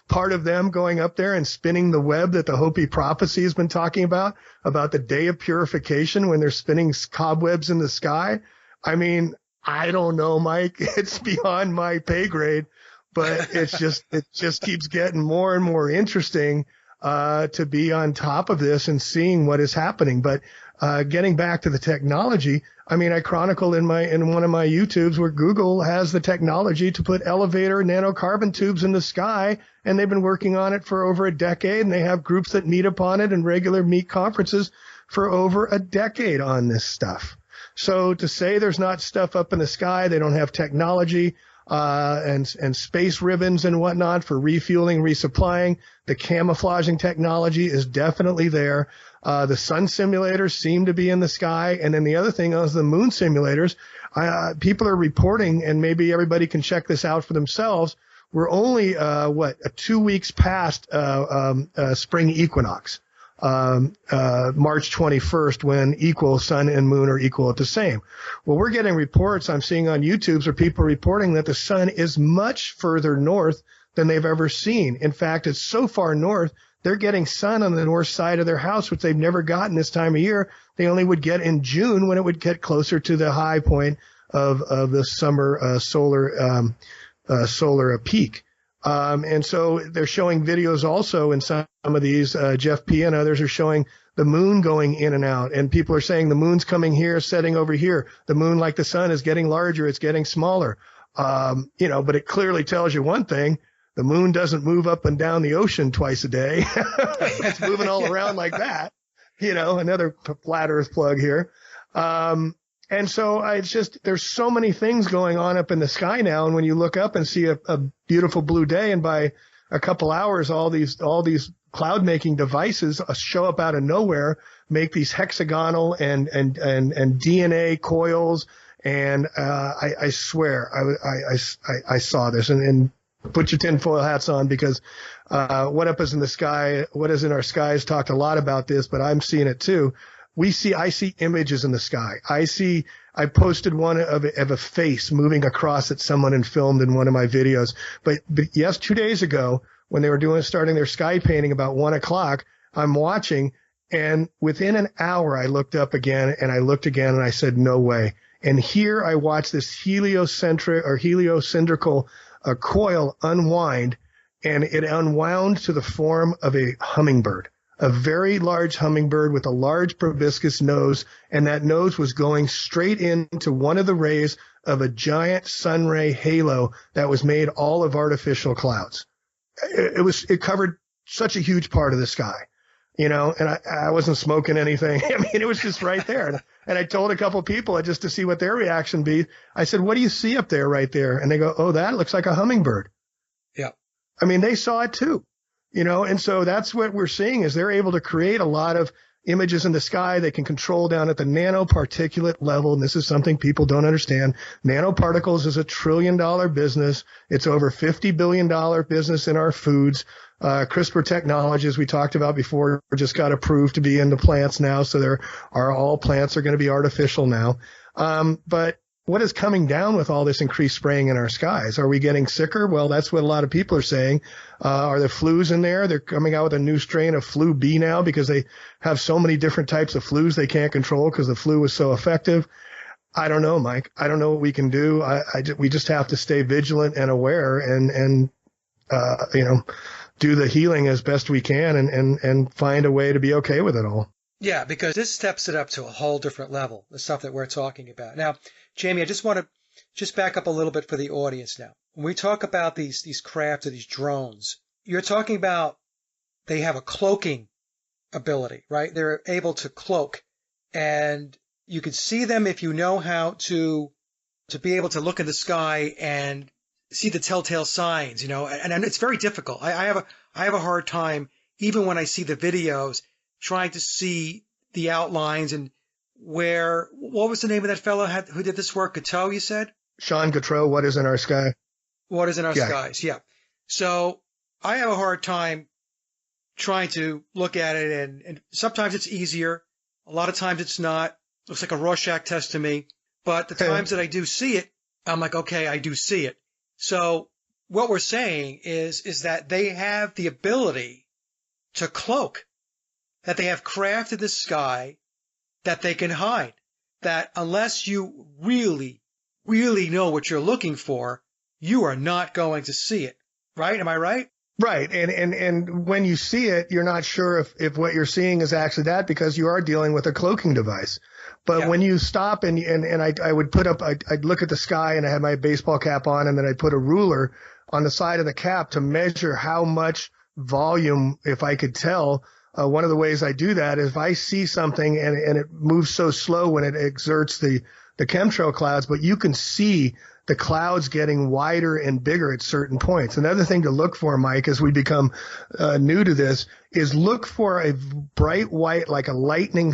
part of them going up there and spinning the web that the Hopi prophecy has been talking about the day of purification when they're spinning cobwebs in the sky? I mean, I don't know, Mike. It's beyond my pay grade, but it just keeps getting more and more interesting to be on top of this and seeing what is happening. But getting back to the technology, I mean, I chronicled in one of my YouTubes where Google has the technology to put elevator nanocarbon tubes in the sky, and they've been working on it for over a decade, and they have groups that meet upon it and regular meet conferences for over a decade on this stuff. So to say there's not stuff up in the sky, they don't have technology, and space ribbons and whatnot for refueling, resupplying. The camouflaging technology is definitely there. The sun simulators seem to be in the sky. And then the other thing is the moon simulators. People are reporting, and maybe everybody can check this out for themselves. We're only, 2 weeks past, spring equinox. March 21st, when equal sun and moon are equal at the same. Well, we're getting reports I'm seeing on YouTube where people are reporting that the sun is much further north than they've ever seen. In fact, it's so far north, they're getting sun on the north side of their house, which they've never gotten this time of year. They only would get in June when it would get closer to the high point of the summer solar peak. And so they're showing videos also in some of these, Jeff P. and others are showing the moon going in and out. And people are saying the moon's coming here, setting over here. The moon, like the sun, is getting larger. It's getting smaller. But it clearly tells you one thing. The moon doesn't move up and down the ocean twice a day. It's moving all around like that. Another flat earth plug here. And so there's so many things going on up in the sky now. And when you look up and see a beautiful blue day, and by a couple hours, all these cloud making devices show up out of nowhere, make these hexagonal and DNA coils. And, I swear I saw this, and put your tinfoil hats on, because, what is in our skies talked a lot about this, but I'm seeing it too. I see images in the sky. I posted one of a face moving across at someone and filmed in one of my videos. But yes, 2 days ago, when they were starting their sky painting about 1:00, I'm watching, and within an hour, I looked up again and I looked again and I said, no way. And here I watched this heliocylindrical coil unwind, and it unwound to the form of a hummingbird. A very large hummingbird with a large proboscis nose, and that nose was going straight into one of the rays of a giant sun ray halo that was made all of artificial clouds. It covered such a huge part of the sky, and I wasn't smoking anything. I mean, it was just right there. And I told a couple people just to see what their reaction be. I said, what do you see up there right there? And they go, oh, that looks like a hummingbird. Yeah. I mean, they saw it too. And so that's what we're seeing is they're able to create a lot of images in the sky. They can control down at the nanoparticulate level. And this is something people don't understand. Nanoparticles is $1 trillion business. It's over $50 billion business in our foods. CRISPR technology, as we talked about before, just got approved to be in the plants now. So all plants are going to be artificial now. But what is coming down with all this increased spraying in our skies? Are we getting sicker? Well, that's what a lot of people are saying. Are there flus in there? They're coming out with a new strain of flu B now because they have so many different types of flus they can't control because the flu was so effective. I don't know, Mike. I don't know what we can do. We just have to stay vigilant and aware and do the healing as best we can and find a way to be okay with it all. Yeah, because this steps it up to a whole different level, the stuff that we're talking about. Now, Jamie, I just want to back up a little bit for the audience now. When we talk about these crafts or these drones, you're talking about they have a cloaking ability, right? They're able to cloak, and you can see them if you know how to be able to look in the sky and see the telltale signs, and it's very difficult. I have a hard time, even when I see the videos, trying to see the outlines and what was the name of that fellow who did this work? Gateau, you said? Sean Gateau, What is in Our Sky? What is in Our Skies, yeah. So I have a hard time trying to look at it, and sometimes it's easier. A lot of times it's not. Looks like a Rorschach test to me. But the times that I do see it, I'm like, okay, I do see it. So what we're saying is that they have the ability to cloak, that they have craft in the sky that they can hide, that unless you really, really know what you're looking for, you are not going to see it. Right? Am I right? Right. And when you see it, you're not sure if what you're seeing is actually that, because you are dealing with a cloaking device. But when you stop and I would put up, I'd look at the sky and I had my baseball cap on, and then I'd put a ruler on the side of the cap to measure how much volume, if I could tell. One of the ways I do that is if I see something and it moves so slow when it exerts the chemtrail clouds, but you can see the clouds getting wider and bigger at certain points. Another thing to look for, Mike, as we become new to this, is look for a bright white, like a lightning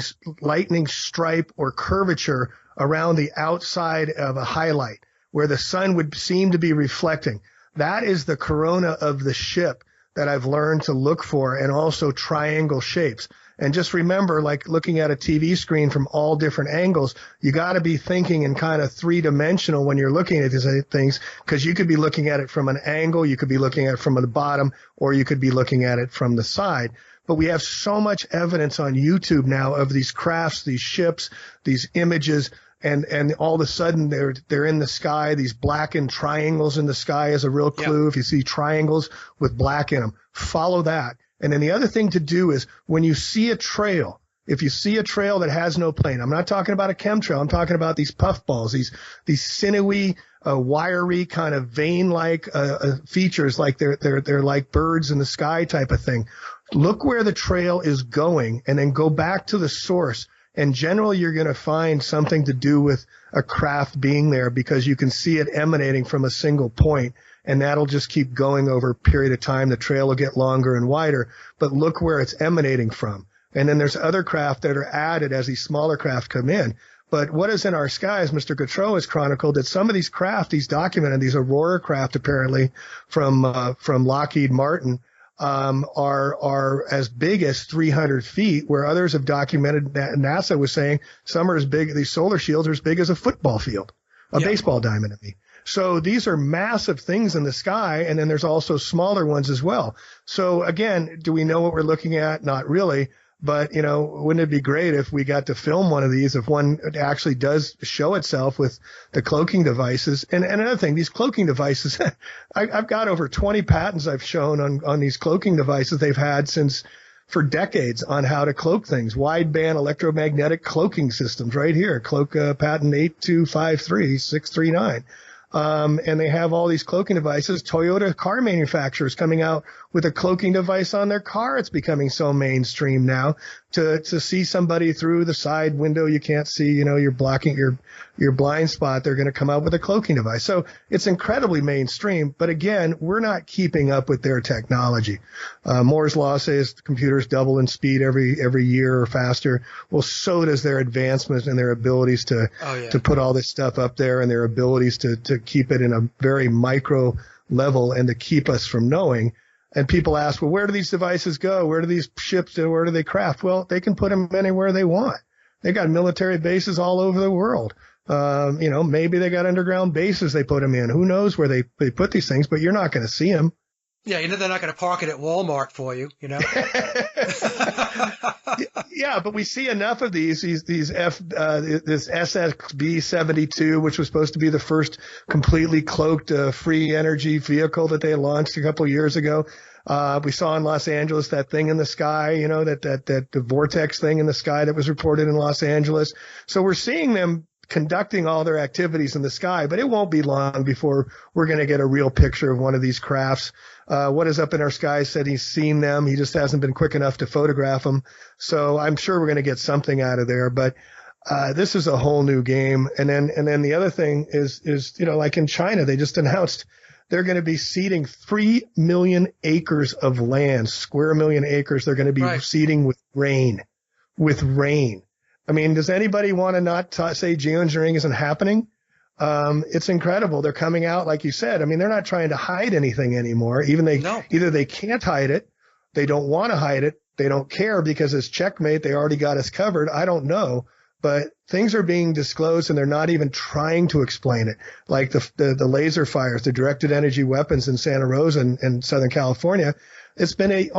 stripe or curvature around the outside of a highlight where the sun would seem to be reflecting. That is the corona of the ship that I've learned to look for, and also triangle shapes. And just remember, like looking at a TV screen from all different angles, you got to be thinking in kind of three-dimensional when you're looking at these things, because you could be looking at it from an angle, you could be looking at it from the bottom, or you could be looking at it from the side. But we have so much evidence on YouTube now of these crafts, these ships, these images, and all of a sudden they're in the sky. These blackened triangles in the sky is a real clue. Yep. If you see triangles with black in them, follow that. And then the other thing to do is when you see a trail, if you see a trail that has no plane, I'm not talking about a chemtrail. I'm talking about these puffballs, these sinewy, wiry kind of vein-like features, like they're like birds in the sky type of thing. Look where the trail is going, and then go back to the source. And generally, you're going to find something to do with a craft being there, because you can see it emanating from a single point, and that'll just keep going over a period of time. The trail will get longer and wider, but look where it's emanating from. And then there's other craft that are added as these smaller craft come in. But what is in our skies, Mr. Gautreaux has chronicled that some of these craft, he's documented, these Aurora craft apparently from Lockheed Martin, are as big as 300 feet, where others have documented that NASA was saying some are as big, these solar shields are as big as a football field, a baseball diamond to me. So these are massive things in the sky, and then there's also smaller ones as well. So again, do we know what we're looking at? Not really. But, wouldn't it be great if we got to film one of these, if one actually does show itself with the cloaking devices? And another thing, these cloaking devices, I've got over 20 patents I've shown on these cloaking devices they've had for decades on how to cloak things. Wideband electromagnetic cloaking systems right here, cloak patent 8253639. And they have all these cloaking devices. Toyota car manufacturers coming out with a cloaking device on their car. It's becoming so mainstream now to see somebody through the side window you can't see, you're blocking your blind spot. They're going to come out with a cloaking device. So it's incredibly mainstream. But again, we're not keeping up with their technology. Moore's law says computers double in speed every year or faster. Well, so does their advancement and their abilities to put all this stuff up there, and their abilities to keep it in a very micro level and to keep us from knowing. And people ask, well, where do these devices go? Where do these ships go? Where do they craft? Well, they can put them anywhere they want. They got military bases all over the world. Maybe they got underground bases they put them in. Who knows where they put these things, but you're not going to see them. Yeah, they're not going to park it at Walmart for you, Yeah, but we see enough of these this SXB-72, which was supposed to be the first completely cloaked free energy vehicle that they launched a couple of years ago. We saw in Los Angeles that thing in the sky, that the vortex thing in the sky that was reported in Los Angeles. So we're seeing them conducting all their activities in the sky, but it won't be long before we're going to get a real picture of one of these crafts. What is up in our sky said he's seen them. He just hasn't been quick enough to photograph them. So I'm sure we're going to get something out of there, but this is a whole new game. And then the other thing is, like in China, they just announced they're going to be seeding 3 million acres of land, square million acres. They're going to be seeding with rain. I mean, does anybody want to not say geoengineering isn't happening? It's incredible. They're coming out, like you said. I mean, they're not trying to hide anything anymore. Either they can't hide it, They don't want to hide it. They don't care because it's checkmate. They already got us covered. I don't know. But things are being disclosed and they're not even trying to explain it. Like the laser fires, the directed energy weapons in Santa Rosa and Southern California. It's been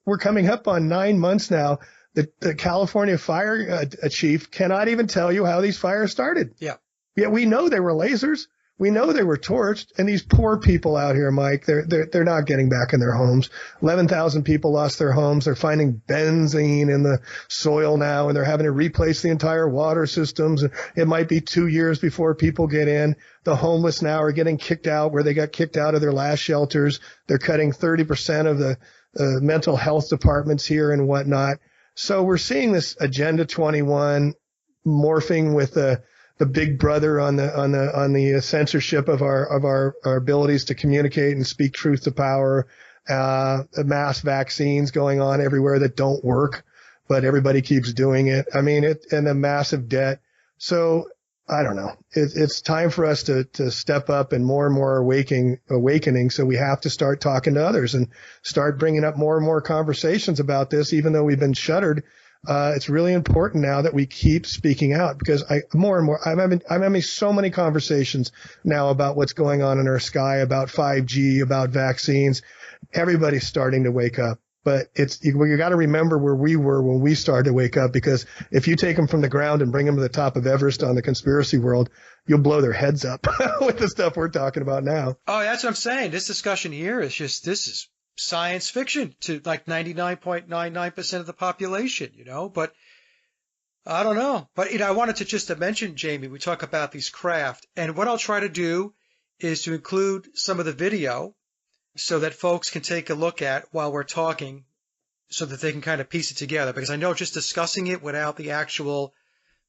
we're coming up on 9 months now. The California fire chief cannot even tell you how these fires started. Yeah. Yet we know they were lasers. We know they were torched, and these poor people out here, Mike, they're not getting back in their homes. 11,000 people lost their homes. They're finding benzene in the soil now, and they're having to replace the entire water systems. It might be 2 years before people get in. The homeless now are getting kicked out where they got kicked out of their last shelters. They're cutting 30% of the mental health departments here and whatnot. So we're seeing this Agenda 21 morphing with the big brother on the censorship of our abilities to communicate and speak truth to power, mass vaccines going on everywhere that don't work, but everybody keeps doing it. I mean, and a massive debt. So I don't know. It's time for us to step up and more awakening. So we have to start talking to others and start bringing up more and more conversations about this, even though we've been shuttered. It's really important now that we keep speaking out because I'm having so many conversations now about what's going on in our sky, about 5G, about vaccines. Everybody's starting to wake up, but you got to remember where we were when we started to wake up, because if you take them from the ground and bring them to the top of Everest on the conspiracy world, you'll blow their heads up with the stuff we're talking about now. Oh, that's what I'm saying. This discussion here is this is science fiction to like 99.99% of the population, but I don't know. But, I wanted to just mention, Jamie, we talk about these craft, and what I'll try to do is to include some of the video so that folks can take a look at while we're talking so that they can kind of piece it together, because I know just discussing it without the actual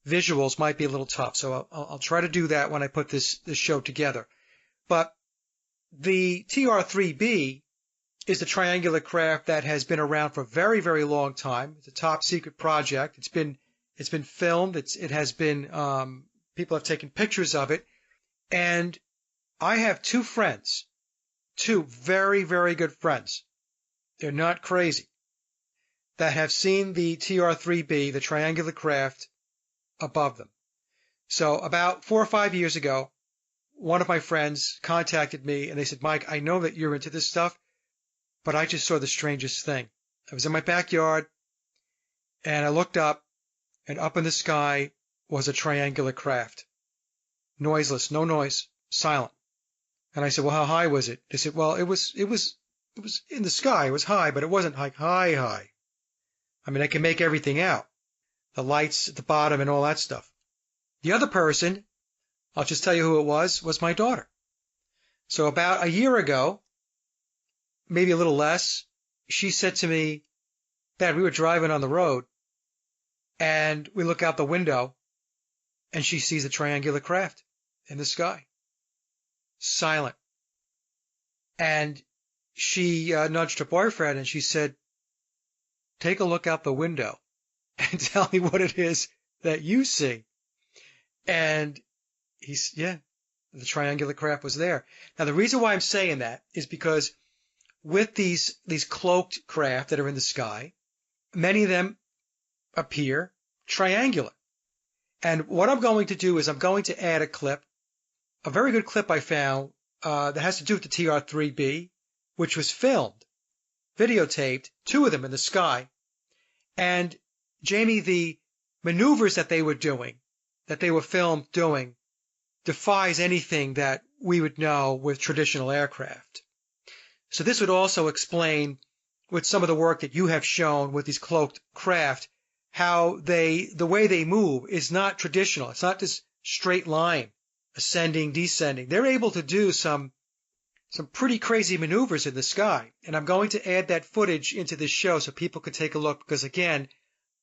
visuals might be a little tough. So I'll try to do that when I put this show together. But the TR-3B is the triangular craft that has been around for a very, very long time. It's a top secret project. It's been filmed. It has been people have taken pictures of it. And I have two friends, two very, very good friends. They're not crazy, that have seen the TR-3B, the triangular craft, above them. So about 4 or 5 years ago, one of my friends contacted me and they said, Mike, I know that you're into this stuff, but I just saw the strangest thing. I was in my backyard, and I looked up, and up in the sky was a triangular craft. Noiseless, no noise, silent. And I said, well, how high was it? They said, well, it was in the sky. It was high, but it wasn't like high. I mean, I can make everything out. The lights at the bottom and all that stuff. The other person, I'll just tell you who it was my daughter. So about a year ago, maybe a little less, she said to me, Dad, we were driving on the road, and we look out the window, and she sees a triangular craft in the sky. Silent. And she nudged her boyfriend, and she said, take a look out the window and tell me what it is that you see. And the triangular craft was there. Now, the reason why I'm saying that is because with these cloaked craft that are in the sky, many of them appear triangular. And what I'm going to do is I'm going to add a clip, a very good clip I found that has to do with the TR-3B, which was filmed, videotaped, two of them in the sky. And Jamie, the maneuvers that they were doing, that they were filmed doing, defies anything that we would know with traditional aircraft. So this would also explain, with some of the work that you have shown with these cloaked craft, how the way they move is not traditional. It's not this straight line, ascending, descending. They're able to do some pretty crazy maneuvers in the sky. And I'm going to add that footage into this show so people can take a look, because again,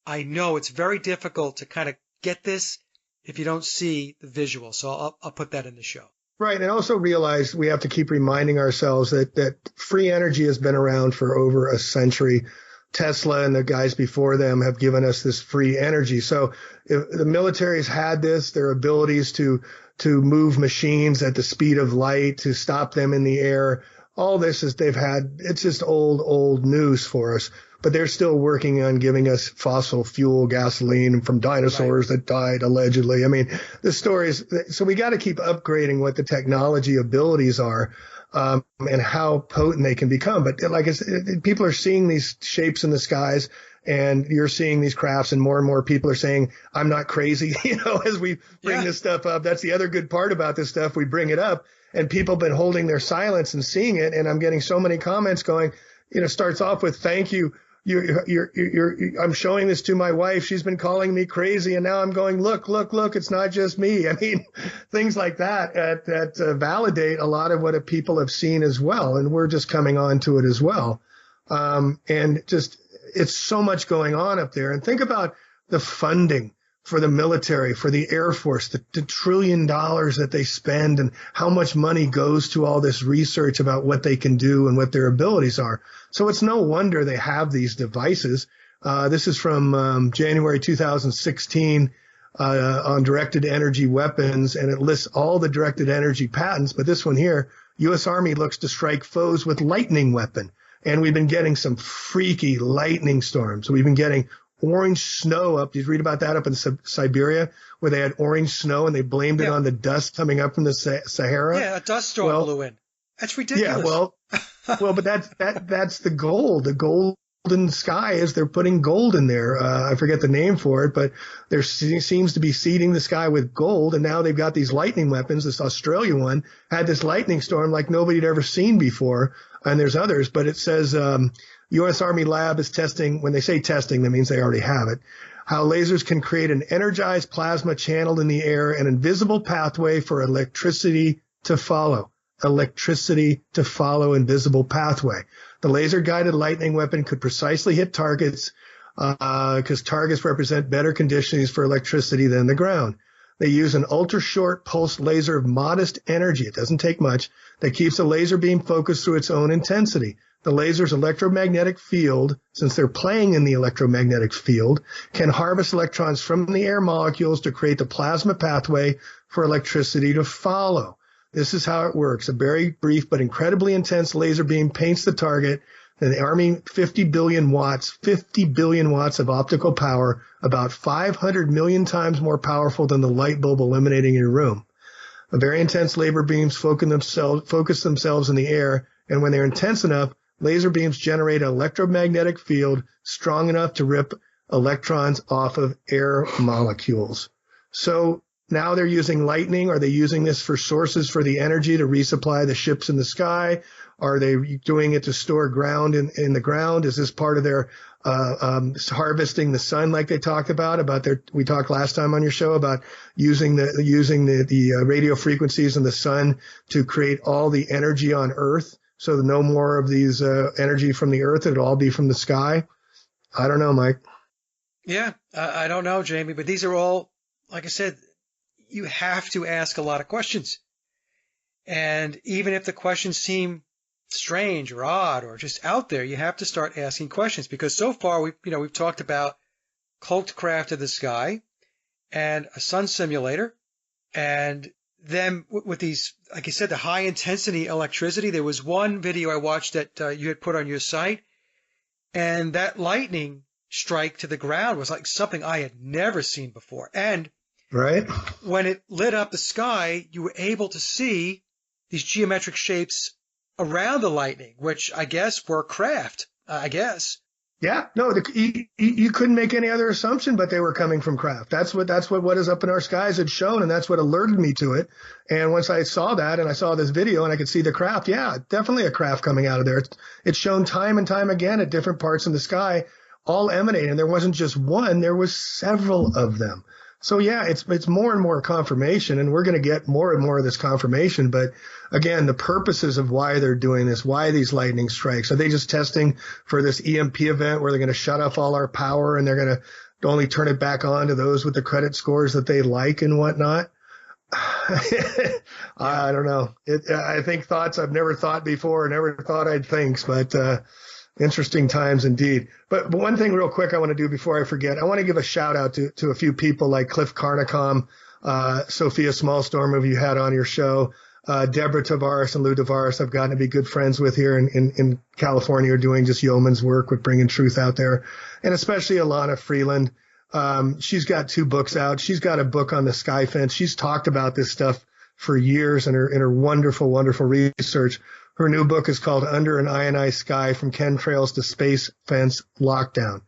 I know it's very difficult to kind of get this if you don't see the visual. So I'll put that in the show. Right. And also realize we have to keep reminding ourselves that free energy has been around for over a century. Tesla and the guys before them have given us this free energy. So if the military's had this, their abilities to move machines at the speed of light, to stop them in the air, all this is it's just old news for us. But they're still working on giving us fossil fuel gasoline from dinosaurs that died allegedly. I mean, the stories. So we got to keep upgrading what the technology abilities are, and how potent they can become. But like I said, people are seeing these shapes in the skies, and you're seeing these crafts, and more people are saying, I'm not crazy, as we bring this stuff up. That's the other good part about this stuff. We bring it up, and people have been holding their silence and seeing it. And I'm getting so many comments going, starts off with, thank you. I'm showing this to my wife. She's been calling me crazy. And now I'm going, look, it's not just me. I mean, things like that validate a lot of what people have seen as well. And we're just coming on to it as well. And just, it's so much going on up there. And think about the funding for the military, for the Air Force, the $1 trillion that they spend, and how much money goes to all this research about what they can do and what their abilities are. So it's no wonder they have these devices. This is from January 2016 on directed energy weapons, and it lists all the directed energy patents. But this one here, U.S. Army looks to strike foes with lightning weapon. And we've been getting some freaky lightning storms. We've been getting orange snow up. Did you read about that up in Siberia, where they had orange snow and they blamed it on the dust coming up from the Sahara? Yeah, a dust storm blew in. That's ridiculous. Yeah, but that's the gold. The golden sky is they're putting gold in there. I forget the name for it, but there seems to be seeding the sky with gold. And now they've got these lightning weapons. This Australia one had this lightning storm like nobody had ever seen before. And there's others, but it says U.S. Army lab is testing. When they say testing, that means they already have it. How lasers can create an energized plasma channeled in the air, an invisible pathway for electricity to follow. Electricity to follow, invisible pathway. The laser-guided lightning weapon could precisely hit targets because targets represent better conditions for electricity than the ground. They use an ultra-short pulse laser of modest energy. It doesn't take much. That keeps the laser beam focused through its own intensity. The laser's electromagnetic field, since they're playing in the electromagnetic field, can harvest electrons from the air molecules to create the plasma pathway for electricity to follow. This is how it works. A very brief but incredibly intense laser beam paints the target. And the Army, 50 billion watts of optical power, about 500 million times more powerful than the light bulb illuminating your room. The very intense laser beams focus themselves in the air, and when they're intense enough, laser beams generate an electromagnetic field strong enough to rip electrons off of air molecules. So now they're using lightning. Are they using this for sources for the energy to resupply the ships in the sky? Are they doing it to store ground in the ground? Is this part of their harvesting the sun, like they talked about we talked last time on your show about using the radio frequencies in the sun to create all the energy on Earth? So no more of these energy from the Earth. It'll all be from the sky. I don't know, Mike. Yeah, I don't know, Jamie, but these are all, like I said, you have to ask a lot of questions. And even if the questions seem strange or odd or just out there, you have to start asking questions, because so far we've talked about cloaked craft of the sky and a sun simulator, and then with these, like you said, the high intensity electricity. There was one video I watched that you had put on your site, and that lightning strike to the ground was like something I had never seen before. And right when it lit up the sky, you were able to see these geometric shapes around the lightning, which I guess were craft, I guess. Yeah, no, you couldn't make any other assumption, but they were coming from craft. That's what is up in our skies had shown, and that's what alerted me to it. And once I saw that, and I saw this video, and I could see the craft, yeah, definitely a craft coming out of there. It's shown time and time again at different parts in the sky, all emanating. And there wasn't just one; there was several of them. So yeah, it's more and more confirmation, and we're going to get more and more of this confirmation. But again, the purposes of why they're doing this, why these lightning strikes, are they just testing for this EMP event where they're going to shut off all our power and they're going to only turn it back on to those with the credit scores that they like and whatnot? I don't know. I think thoughts I've never thought before, never thought I'd think, but interesting times indeed. But one thing real quick I want to do before I forget, I want to give a shout out to a few people like Cliff Carnicom, Sophia Smallstorm, who you had on your show, Deborah Tavares and Lou Tavares I've gotten to be good friends with here in California, are doing just yeoman's work with bringing truth out there. And especially Alana Freeland. She's got 2 books out. She's got a book on the sky fence. She's talked about this stuff for years in her wonderful, wonderful research. Her new book is called Under an Ionized Sky, From Chemtrails to Space Fence Lockdown.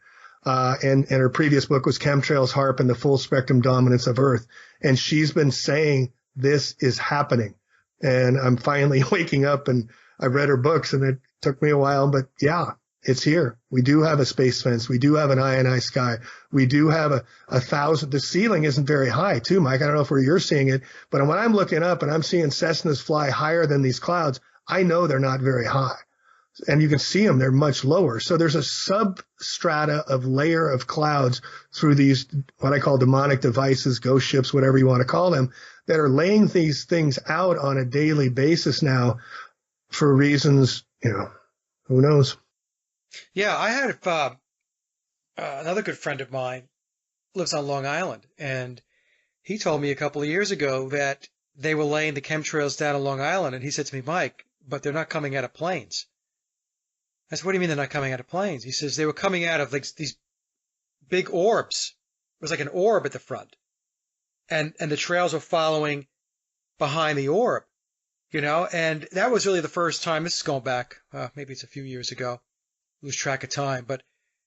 And her previous book was Chemtrails, HAARP, and the Full Spectrum Dominance of Earth. And she's been saying this is happening. And I'm finally waking up, and I read her books, and it took me a while, but yeah, it's here. We do have a space fence. We do have an ionized sky. We do have a 1,000. The ceiling isn't very high too, Mike. I don't know if where you're seeing it, but when I'm looking up and I'm seeing Cessnas fly higher than these clouds, I know they're not very high. And you can see them, they're much lower. So there's a substrata of layer of clouds through these, what I call demonic devices, ghost ships, whatever you want to call them, that are laying these things out on a daily basis now for reasons, who knows? Yeah, I had another good friend of mine lives on Long Island, and he told me a couple of years ago that they were laying the chemtrails down on Long Island, and he said to me, Mike, but they're not coming out of planes. I said, what do you mean they're not coming out of planes? He says they were coming out of like these big orbs. It was like an orb at the front. And the trails were following behind the orb, and that was really the first time. This is going back, maybe it's a few years ago, lose track of time, but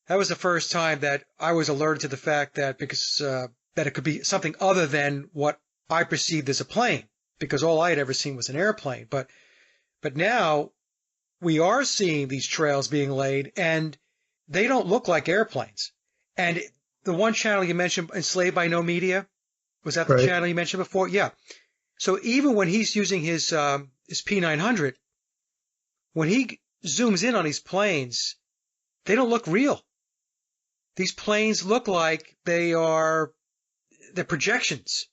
that was the first time that I was alerted to the fact that that it could be something other than what I perceived as a plane, because all I had ever seen was an airplane. But now we are seeing these trails being laid, and they don't look like airplanes. And the one channel you mentioned, Enslaved by No Media, was that the Right. channel you mentioned before? Yeah. So even when he's using his P900, when he zooms in on these planes, they don't look real. These planes look like they're projections,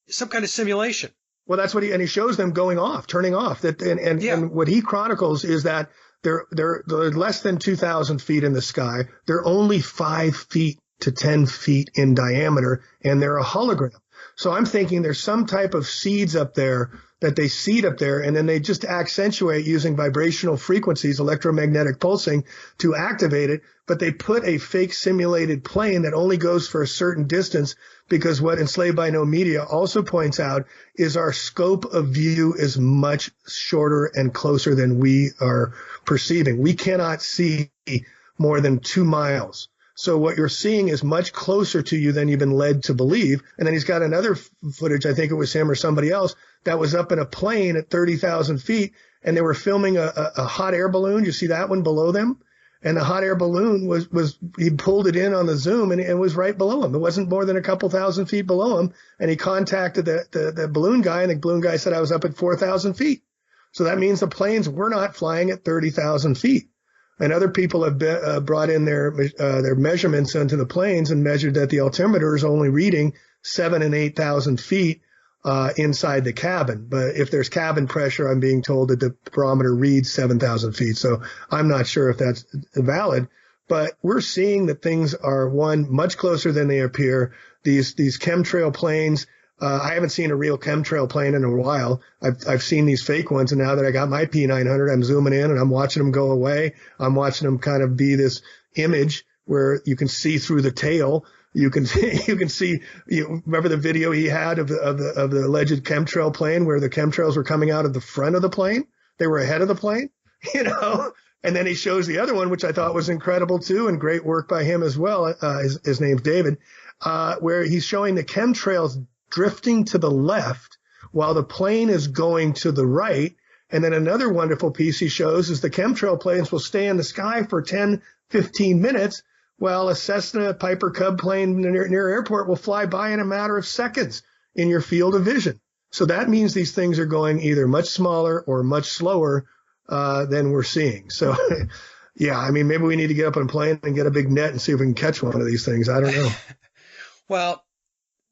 some kind of simulation. Well, that's what he shows them going off, turning off. And what he chronicles is that they're less than 2,000 feet in the sky. They're only 5 feet to 10 feet in diameter, and they're a hologram. So I'm thinking there's some type of seeds up there that they seed up there, and then they just accentuate using vibrational frequencies, electromagnetic pulsing, to activate it. But they put a fake simulated plane that only goes for a certain distance, because what Enslaved by No Media also points out is our scope of view is much shorter and closer than we are perceiving. We cannot see more than 2 miles. So what you're seeing is much closer to you than you've been led to believe. And then he's got another footage, I think it was him or somebody else, that was up in a plane at 30,000 feet, and they were filming a hot air balloon. You see that one below them? And the hot air balloon he pulled it in on the zoom, and it was right below him. It wasn't more than a couple thousand feet below him. And he contacted the balloon guy, and the balloon guy said, I was up at 4,000 feet. So that means the planes were not flying at 30,000 feet. And other people have brought in their measurements onto the planes and measured that the altimeter is only reading 7,000 and 8,000 feet inside the cabin. But if there's cabin pressure, I'm being told that the barometer reads 7,000 feet. So I'm not sure if that's valid. But we're seeing that things are, one, much closer than they appear. These chemtrail planes. I haven't seen a real chemtrail plane in a while. I've seen these fake ones, and now that I got my P900, I'm zooming in and I'm watching them go away. I'm watching them kind of be this image where you can see through the tail. You can see. You remember the video he had of the alleged chemtrail plane where the chemtrails were coming out of the front of the plane? They were ahead of the plane, And then he shows the other one, which I thought was incredible too, and great work by him as well. His name's David, where he's showing the chemtrails drifting to the left while the plane is going to the right. And then another wonderful piece he shows is the chemtrail planes will stay in the sky for 10, 15 minutes, while a Cessna Piper Cub plane near airport will fly by in a matter of seconds in your field of vision. So that means these things are going either much smaller or much slower than we're seeing. So, yeah, I mean, maybe we need to get up on a plane and get a big net and see if we can catch one of these things. I don't know. Well,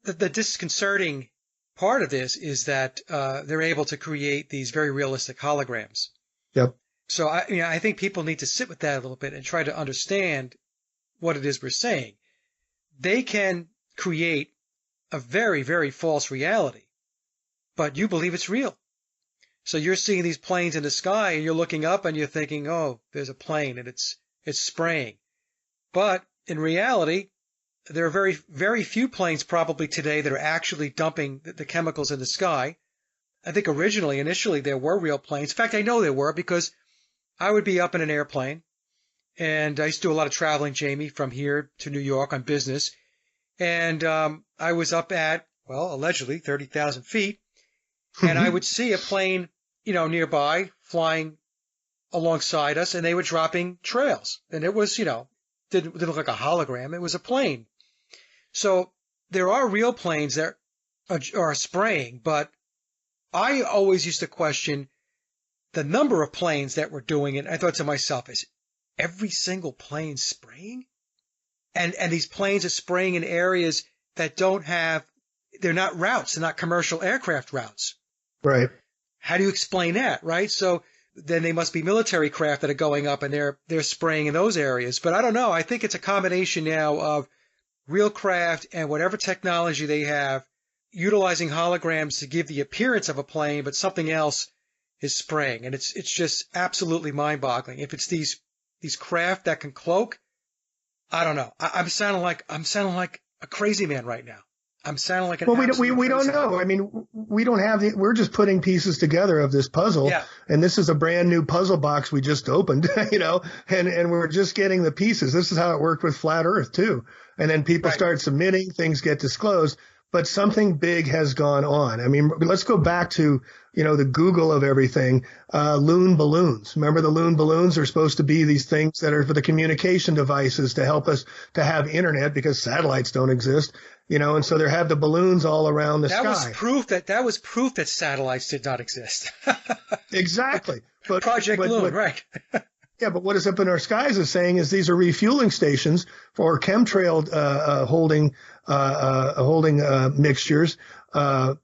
the disconcerting part of this is that they're able to create these very realistic holograms. Yep. So I think people need to sit with that a little bit and try to understand what it is we're saying. They can create a very, very false reality, but you believe it's real. So you're seeing these planes in the sky and you're looking up and you're thinking, oh, there's a plane and it's spraying. But in reality, there are very, very few planes probably today that are actually dumping the chemicals in the sky. I think initially, there were real planes. In fact, I know there were because I would be up in an airplane, and I used to do a lot of traveling, Jamie, from here to New York on business. And I was up at, well, allegedly 30,000 feet, and I would see a plane, nearby flying alongside us, and they were dropping trails. And it was, didn't look like a hologram. It was a plane. So there are real planes that are spraying, but I always used to question the number of planes that were doing it. I thought to myself, is every single plane spraying? And these planes are spraying in areas that they're not routes, they're not commercial aircraft routes. Right. How do you explain that, right? So then they must be military craft that are going up and they're spraying in those areas. But I don't know. I think it's a combination now of real craft and whatever technology they have, utilizing holograms to give the appearance of a plane, but something else is spraying. And it's just absolutely mind-boggling. If it's these craft that can cloak, I don't know. I'm sounding like a crazy man right now. I'm sounding like an we don't know. I mean, we don't have we're just putting pieces together of this puzzle. Yeah. And this is a brand new puzzle box we just opened, and we're just getting the pieces. This is how it worked with Flat Earth too. And then people start submitting, things get disclosed, but something big has gone on. I mean, let's go back to, the Google of everything, loon balloons. Remember the loon balloons are supposed to be these things that are for the communication devices to help us to have internet because satellites don't exist, and so they have the balloons all around the sky. That was proof that satellites did not exist. Exactly. But Project Loon, right. Yeah, but what is up in our skies is saying is these are refueling stations for chemtrail holding mixtures,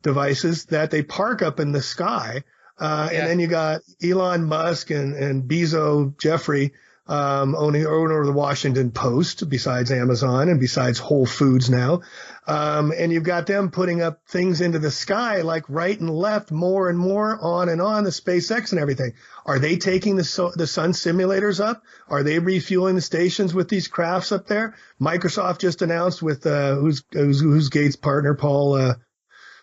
devices that they park up in the sky. And then you got Elon Musk and Bezos Jeffrey, owner of the Washington Post, besides Amazon and besides Whole Foods now. And you've got them putting up things into the sky like right and left, more and more on, the SpaceX and everything. Are they taking the sun simulators up? Are they refueling the stations with these crafts up there? Microsoft just announced with, who's Gates' partner, Paul,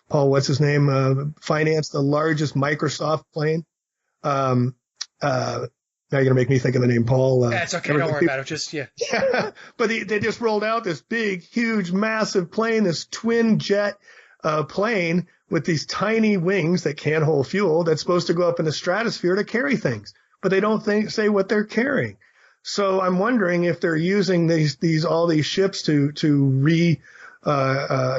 what's his name, financed the largest Microsoft plane. Now you're going to make me think of the name Paul. That's okay. Don't worry about it. Yeah. But they just rolled out this big, huge, massive plane, this twin jet plane with these tiny wings that can't hold fuel that's supposed to go up in the stratosphere to carry things. But they don't say what they're carrying. So I'm wondering if they're using all these ships to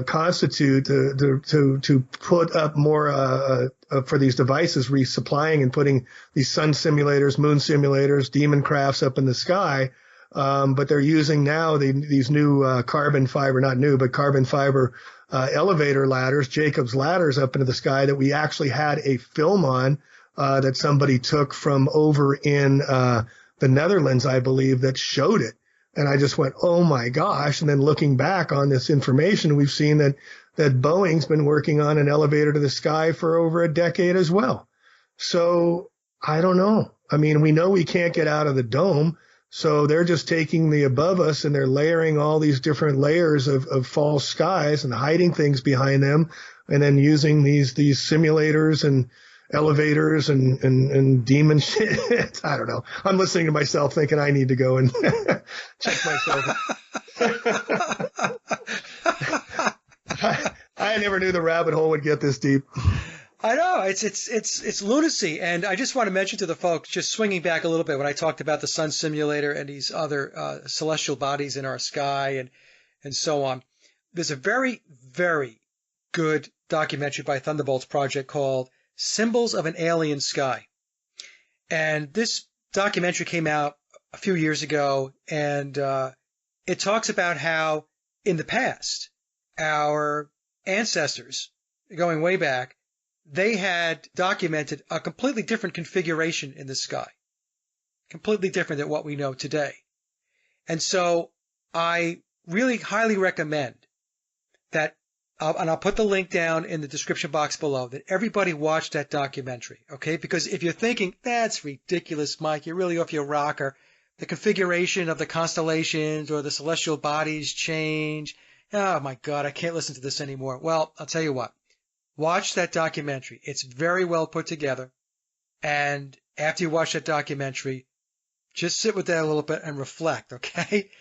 constitute to put up more for these devices, resupplying and putting these sun simulators, moon simulators, demon crafts up in the sky. But they're using now these new carbon fiber elevator ladders, Jacob's ladders up into the sky that we actually had a film on that somebody took from over in the Netherlands, I believe, that showed it. And I just went, oh my gosh. And then looking back on this information, we've seen that Boeing's been working on an elevator to the sky for over a decade as well. So I don't know. I mean, we know we can't get out of the dome. So they're just taking the above us and they're layering all these different layers of false skies and hiding things behind them. And then using these simulators and elevators and demon shit. I don't know. I'm listening to myself thinking I need to go and check myself. I never knew the rabbit hole would get this deep. I know it's lunacy. And I just want to mention to the folks, just swinging back a little bit when I talked about the sun simulator and these other celestial bodies in our sky and so on. There's a very, very good documentary by Thunderbolts Project called Symbols of an Alien Sky. And this documentary came out a few years ago, and it talks about how in the past, our ancestors, going way back, they had documented a completely different configuration in the sky, completely different than what we know today. And so I really highly recommend that and I'll put the link down in the description box below, that everybody watch that documentary, okay? Because if you're thinking, that's ridiculous, Mike, you're really off your rocker, the configuration of the constellations or the celestial bodies change. Oh my God, I can't listen to this anymore. Well, I'll tell you what. Watch that documentary. It's very well put together. And after you watch that documentary, just sit with that a little bit and reflect, okay?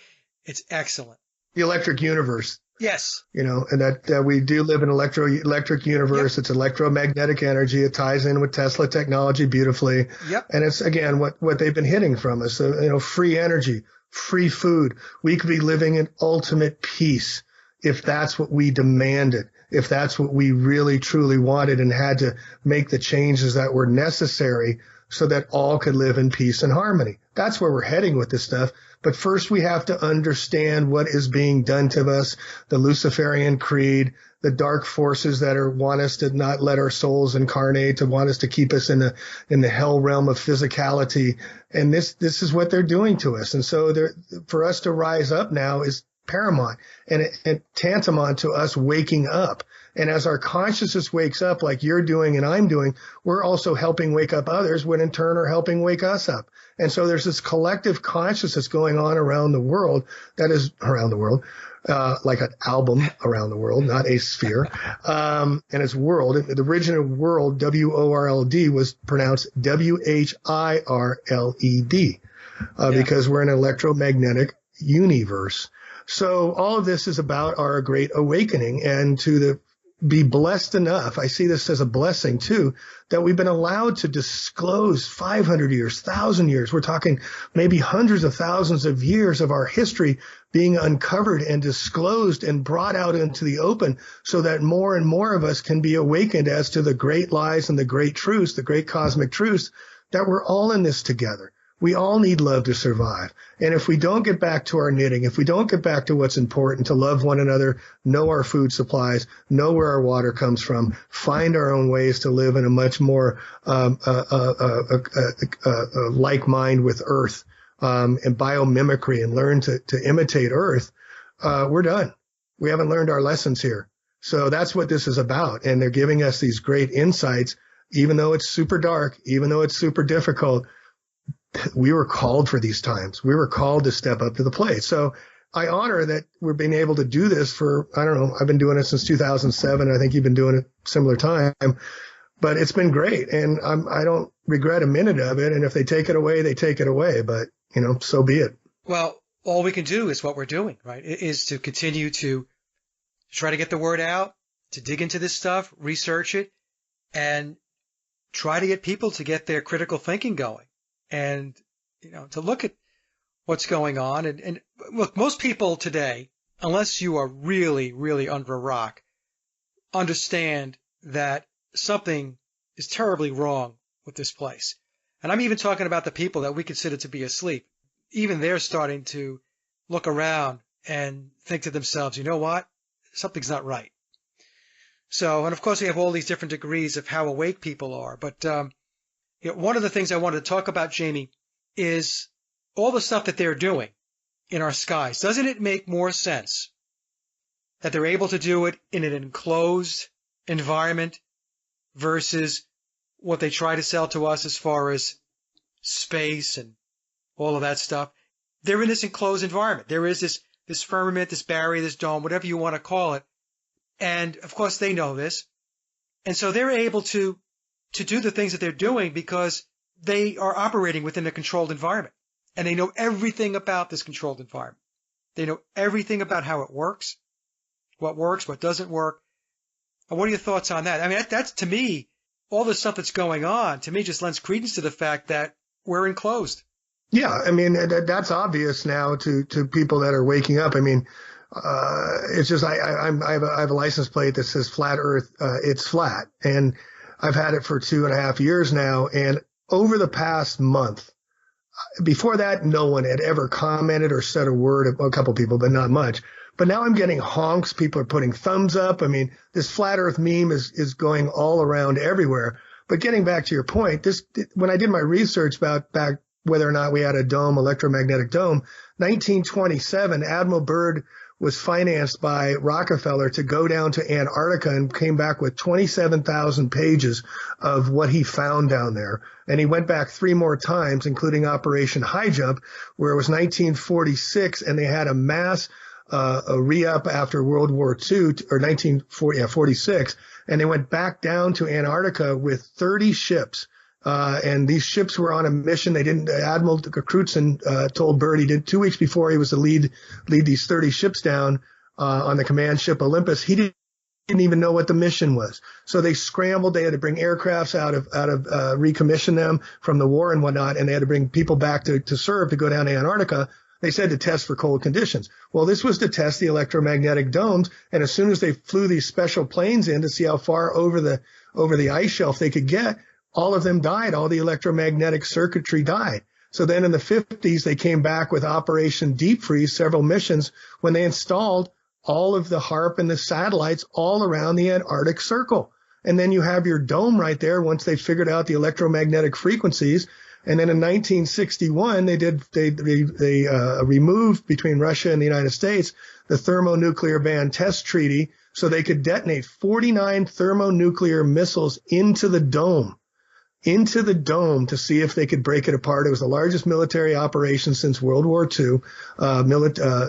It's excellent. The electric universe. Yes. And that we do live in an electric universe. Yep. It's electromagnetic energy. It ties in with Tesla technology beautifully. Yep. And it's, again, what they've been hitting from us. So, free energy, free food. We could be living in ultimate peace if that's what we demanded, if that's what we really, truly wanted and had to make the changes that were necessary so that all could live in peace and harmony. That's where we're heading with this stuff. But first we have to understand what is being done to us, the Luciferian creed, the dark forces that want us to not let our souls incarnate, to want us to keep us in the hell realm of physicality. And this is what they're doing to us. And so for us to rise up now is paramount and tantamount to us waking up. And as our consciousness wakes up, like you're doing and I'm doing, we're also helping wake up others, when in turn are helping wake us up. And so there's this collective consciousness going on around the world, like an album around the world, not a sphere. And it's world. The original world, W-O-R-L-D, was pronounced W-H-I-R-L-E-D, because we're an electromagnetic universe. So all of this is about our great awakening, and be blessed enough, I see this as a blessing too, that we've been allowed to disclose 500 years, 1,000 years. We're talking maybe hundreds of thousands of years of our history being uncovered and disclosed and brought out into the open, so that more and more of us can be awakened as to the great lies and the great truths, the great cosmic truths, that we're all in this together. We all need love to survive. And if we don't get back to our knitting, if we don't get back to what's important, to love one another, know our food supplies, know where our water comes from, find our own ways to live in a much more like mind with Earth, and biomimicry, and learn to imitate Earth, we're done. We haven't learned our lessons here. So that's what this is about. And they're giving us these great insights, even though it's super dark, even though it's super difficult. We were called for these times. We were called to step up to the plate. So I honor that we're being able to do this for, I don't know, I've been doing it since 2007. I think you've been doing it similar time, but it's been great. And I don't regret a minute of it. And if they take it away, they take it away. But, so be it. Well, all we can do is what we're doing, right? Is to continue to try to get the word out, to dig into this stuff, research it, and try to get people to get their critical thinking going. And, to look at what's going on. And look, most people today, unless you are really, really under a rock, understand that something is terribly wrong with this place. And I'm even talking about the people that we consider to be asleep. Even they're starting to look around and think to themselves, you know what? Something's not right. So, and of course we have all these different degrees of how awake people are. But, one of the things I wanted to talk about, Jamie, is all the stuff that they're doing in our skies. Doesn't it make more sense that they're able to do it in an enclosed environment versus what they try to sell to us as far as space and all of that stuff? They're in this enclosed environment. There is this firmament, this barrier, this dome, whatever you want to call it. And, of course, they know this. And so they're able to do the things that they're doing because they are operating within a controlled environment. And they know everything about this controlled environment. They know everything about how it works, what doesn't work. And what are your thoughts on that? I mean, that's, to me, all the stuff that's going on, to me, just lends credence to the fact that we're enclosed. Yeah, I mean, that's obvious now to people that are waking up. I mean, it's just I have a license plate that says flat Earth. It's flat. And I've had it for 2.5 years now, and over the past month, before that, no one had ever commented or said a word. A couple people, but not much. But now I'm getting honks. People are putting thumbs up. I mean, this flat Earth meme is going all around everywhere. But getting back to your point, when I did my research about back whether or not we had a dome, electromagnetic dome, 1927, Admiral Byrd was financed by Rockefeller to go down to Antarctica and came back with 27,000 pages of what he found down there. And he went back 3 more times, including Operation High Jump, where it was 1946, and they had a mass a re-up after World War II, or 1946, and they went back down to Antarctica with 30 ships. And these ships were on a mission. Admiral Crutzen told Byrd 2 weeks before he was to lead these 30 ships down on the command ship Olympus. He didn't even know what the mission was. So they scrambled. They had to bring aircrafts out of recommission them from the war and whatnot, and they had to bring people back to serve to go down to Antarctica. They said to test for cold conditions. Well, this was to test the electromagnetic domes, and as soon as they flew these special planes in to see how far over the ice shelf they could get, all of them died. All the electromagnetic circuitry died. So then in the 50s, they came back with Operation Deep Freeze, several missions, when they installed all of the HARP and the satellites all around the Antarctic Circle. And then you have your dome right there once they figured out the electromagnetic frequencies. And then in 1961, they removed between Russia and the United States the thermonuclear ban test treaty so they could detonate 49 thermonuclear missiles into the dome to see if they could break it apart. It was the largest military operation since World War II,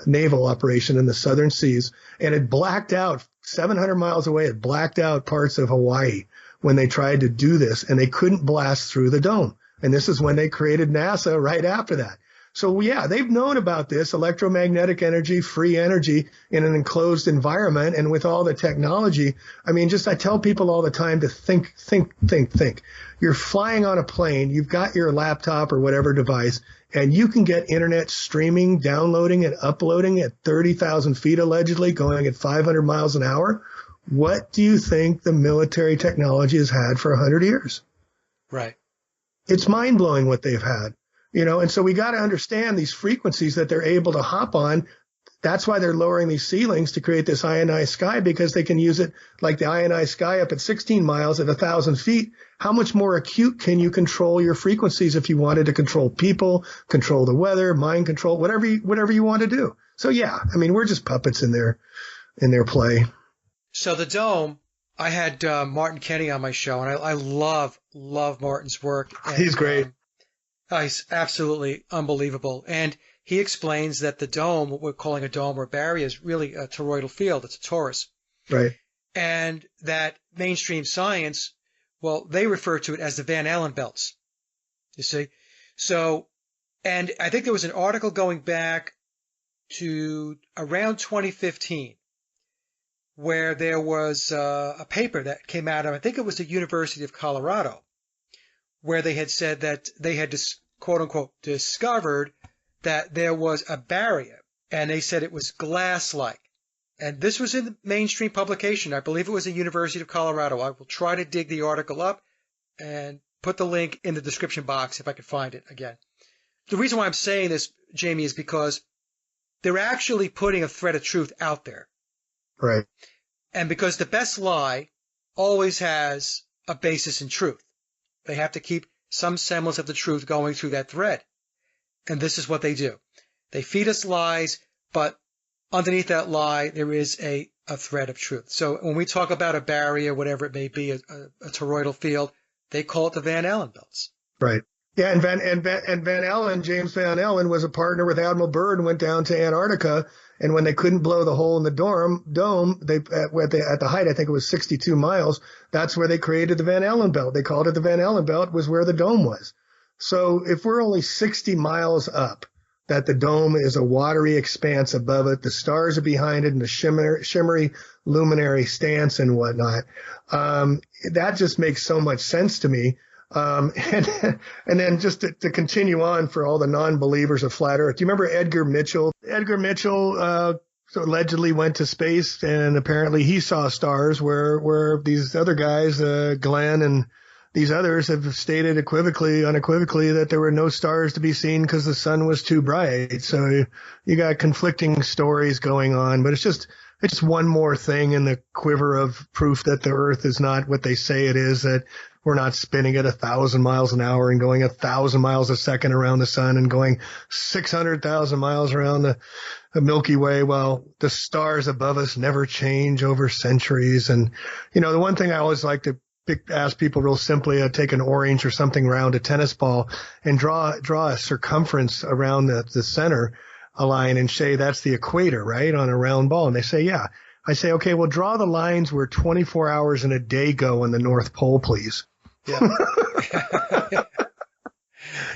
naval operation in the southern seas. And it blacked out 700 miles away. It blacked out parts of Hawaii when they tried to do this, and they couldn't blast through the dome. And this is when they created NASA right after that. So yeah, they've known about this electromagnetic energy, free energy in an enclosed environment. And with all the technology, I mean, I tell people all the time to think. You're flying on a plane, you've got your laptop or whatever device, and you can get internet streaming, downloading and uploading at 30,000 feet allegedly, going at 500 miles an hour. What do you think the military technology has had for 100 years? Right. It's mind-blowing what they've had, and so we got to understand these frequencies that they're able to hop on. That's why they're lowering these ceilings to create this ionized sky, because they can use it like the ionized sky up at 16 miles at 1,000 feet. How much more acute can you control your frequencies if you wanted to control people, control the weather, mind control, whatever you want to do? So yeah, I mean, we're just puppets in their play. So the dome, I had Martin Kenny on my show, and I love Martin's work. And, he's great. He's absolutely unbelievable. And he explains that the dome, what we're calling a dome or barrier, is really a toroidal field. It's a torus. Right. And that mainstream science, well, they refer to it as the Van Allen belts. You see? So, and I think there was an article going back to around 2015 where there was a paper that came out of, I think it was the University of Colorado, where they had said that they had, quote unquote, discovered that there was a barrier, and they said it was glass-like. And this was in the mainstream publication. I believe it was the University of Colorado. I will try to dig the article up and put the link in the description box if I can find it again. The reason why I'm saying this, Jamie, is because they're actually putting a thread of truth out there. Right. And because the best lie always has a basis in truth. They have to keep some semblance of the truth going through that thread. And this is what they do. They feed us lies, but underneath that lie, there is a thread of truth. So when we talk about a barrier, whatever it may be, a toroidal field, they call it the Van Allen belts. Right. Yeah, and Van Allen, James Van Allen, was a partner with Admiral Byrd and went down to Antarctica. And when they couldn't blow the hole in the dome, they at the height, I think it was 62 miles. That's where they created the Van Allen belt. They called it the Van Allen belt, was where the dome was. So if we're only 60 miles up, that the dome is a watery expanse above it, the stars are behind it, and the shimmery luminary stance and whatnot, that just makes so much sense to me. And then just to continue on for all the non-believers of flat Earth. Do you remember Edgar Mitchell? Edgar Mitchell allegedly went to space, and apparently he saw stars where these other guys, Glenn and these others, have stated unequivocally that there were no stars to be seen because the sun was too bright. So you got conflicting stories going on, but it's just one more thing in the quiver of proof that the Earth is not what they say it is, that we're not spinning at 1,000 miles an hour and going 1,000 miles a second around the sun and going 600,000 miles around the Milky Way. Well, the stars above us never change over centuries. And, the one thing I always like to ask people real simply, take an orange or something around a tennis ball and draw a circumference around the center line and say that's the equator, right, on a round ball. And they say, yeah. I say, okay, well, draw the lines where 24 hours in a day go on the North Pole, please. Yeah.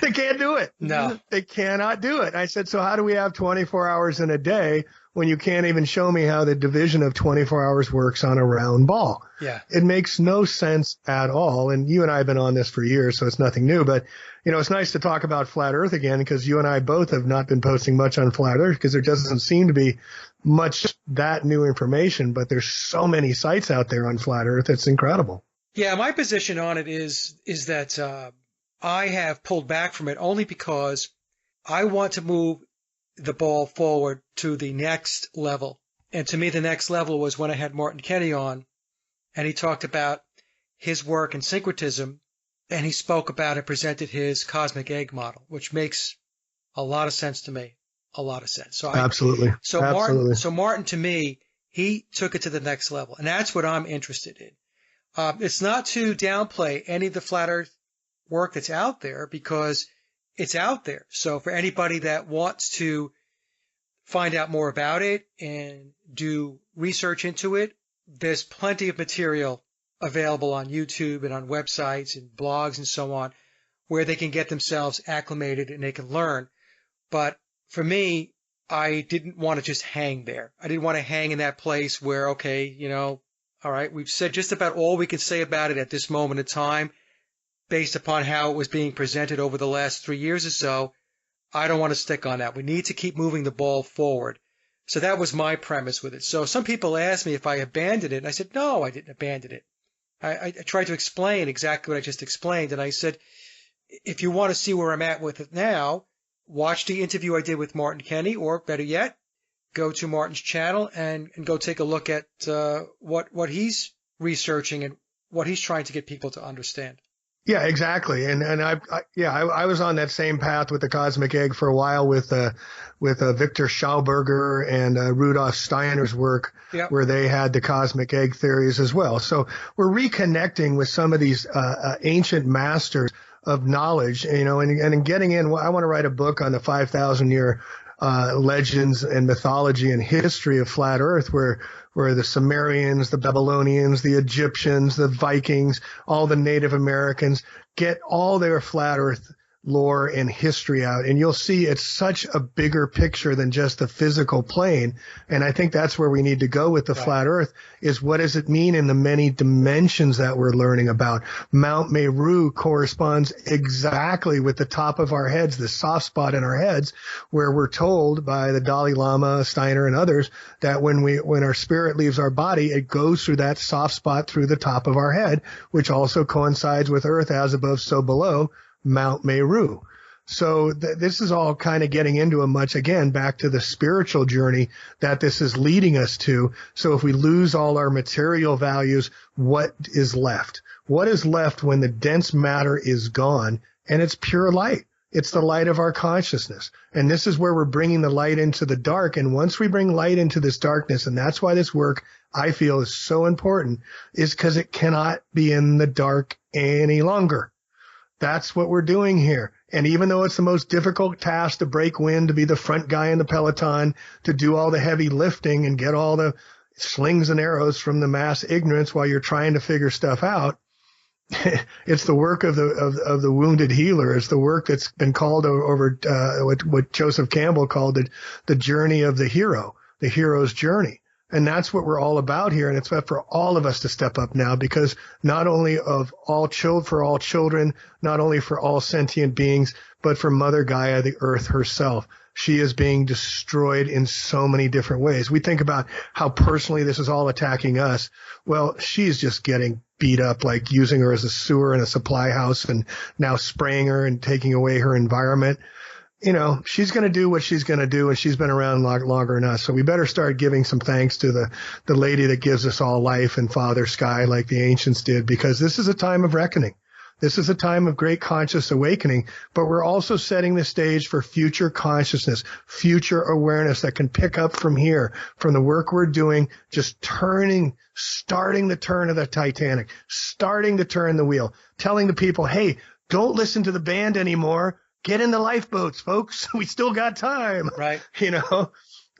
They can't do it. No. They cannot do it. I said, so how do we have 24 hours in a day when you can't even show me how the division of 24 hours works on a round ball? Yeah. It makes no sense at all. And you and I have been on this for years, so it's nothing new. But, it's nice to talk about flat Earth again, because you and I both have not been posting much on flat Earth because there doesn't seem to be much that new information. But there's so many sites out there on flat Earth. It's incredible. Yeah. My position on it is that I have pulled back from it only because I want to move the ball forward to the next level. And to me, the next level was when I had Martin Kenny on, and he talked about his work in syncretism, and he spoke about and presented his cosmic egg model, which makes a lot of sense to me, a lot of sense. Absolutely. Martin, to me, he took it to the next level, and that's what I'm interested in. It's not to downplay any of the flat Earth work that's out there, because it's out there. So for anybody that wants to find out more about it and do research into it, there's plenty of material available on YouTube and on websites and blogs and so on, where they can get themselves acclimated and they can learn. But for me, I didn't want to just hang there. I didn't want to hang in that place where, okay, all right, we've said just about all we can say about it at this moment in time, based upon how it was being presented over the last 3 years or so. I don't want to stick on that. We need to keep moving the ball forward. So that was my premise with it. So some people asked me if I abandoned it, and I said, no, I didn't abandon it. I tried to explain exactly what I just explained, and I said, if you want to see where I'm at with it now, watch the interview I did with Martin Kenny, or better yet, go to Martin's channel and go take a look at what he's researching and what he's trying to get people to understand. Yeah, exactly. And I was on that same path with the cosmic egg for a while with Victor Schauberger and Rudolf Steiner's work, yep, where they had the cosmic egg theories as well. So we're reconnecting with some of these ancient masters of knowledge, and getting in. I want to write a book on the 5,000-year legends and mythology and history of flat Earth, where the Sumerians, the Babylonians, the Egyptians, the Vikings, all the Native Americans get all their flat Earth lore and history out. And you'll see it's such a bigger picture than just the physical plane. And I think that's where we need to go with the flat Earth, is what does it mean in the many dimensions that we're learning about? Mount Meru corresponds exactly with the top of our heads, the soft spot in our heads, where we're told by the Dalai Lama, Steiner, and others that when our spirit leaves our body, it goes through that soft spot through the top of our head, which also coincides with Earth, as above, so below, Mount Meru. So this is all kind of getting into back to the spiritual journey that this is leading us to. So if we lose all our material values, what is left? What is left when the dense matter is gone and it's pure light? It's the light of our consciousness. And this is where we're bringing the light into the dark. And once we bring light into this darkness, and that's why this work I feel is so important, is because it cannot be in the dark any longer. That's what we're doing here. And even though it's the most difficult task to break wind, to be the front guy in the peloton, to do all the heavy lifting and get all the slings and arrows from the mass ignorance while you're trying to figure stuff out, it's the work of the wounded healer. It's the work that's been called over what Joseph Campbell called it, the journey of the hero, the hero's journey. And that's what we're all about here. And it's up for all of us to step up now, because not only for all children, not only for all sentient beings, but for Mother Gaia, the earth herself. She is being destroyed in so many different ways. We think about how personally this is all attacking us. Well, she's just getting beat up, like using her as a sewer in a supply house and now spraying her and taking away her environment. She's going to do what she's going to do, and she's been around longer than us. So we better start giving some thanks to the lady that gives us all life and Father Sky, like the ancients did, because this is a time of reckoning. This is a time of great conscious awakening, but we're also setting the stage for future consciousness, future awareness that can pick up from here, from the work we're doing, just starting the turn of the Titanic, starting to turn the wheel, telling the people, hey, don't listen to the band anymore. Get in the lifeboats, folks. We still got time. Right.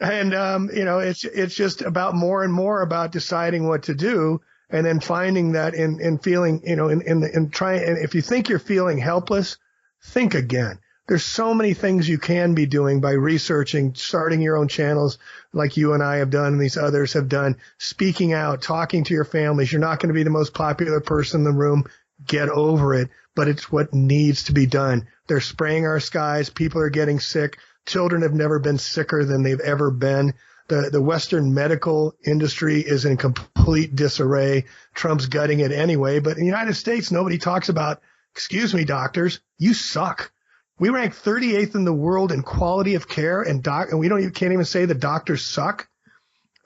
And, it's just about more and more about deciding what to do, and then finding that in feeling, in trying, and if you think you're feeling helpless, think again. There's so many things you can be doing by researching, starting your own channels like you and I have done and these others have done, speaking out, talking to your families. You're not going to be the most popular person in the room. Get over it. But it's what needs to be done. They're spraying our skies. People are getting sick. Children have never been sicker than they've ever been. The Western medical industry is in complete disarray. Trump's gutting it anyway. But in the United States, nobody talks about, excuse me, doctors, you suck. We rank 38th in the world in quality of care, and we can't even say the doctors suck.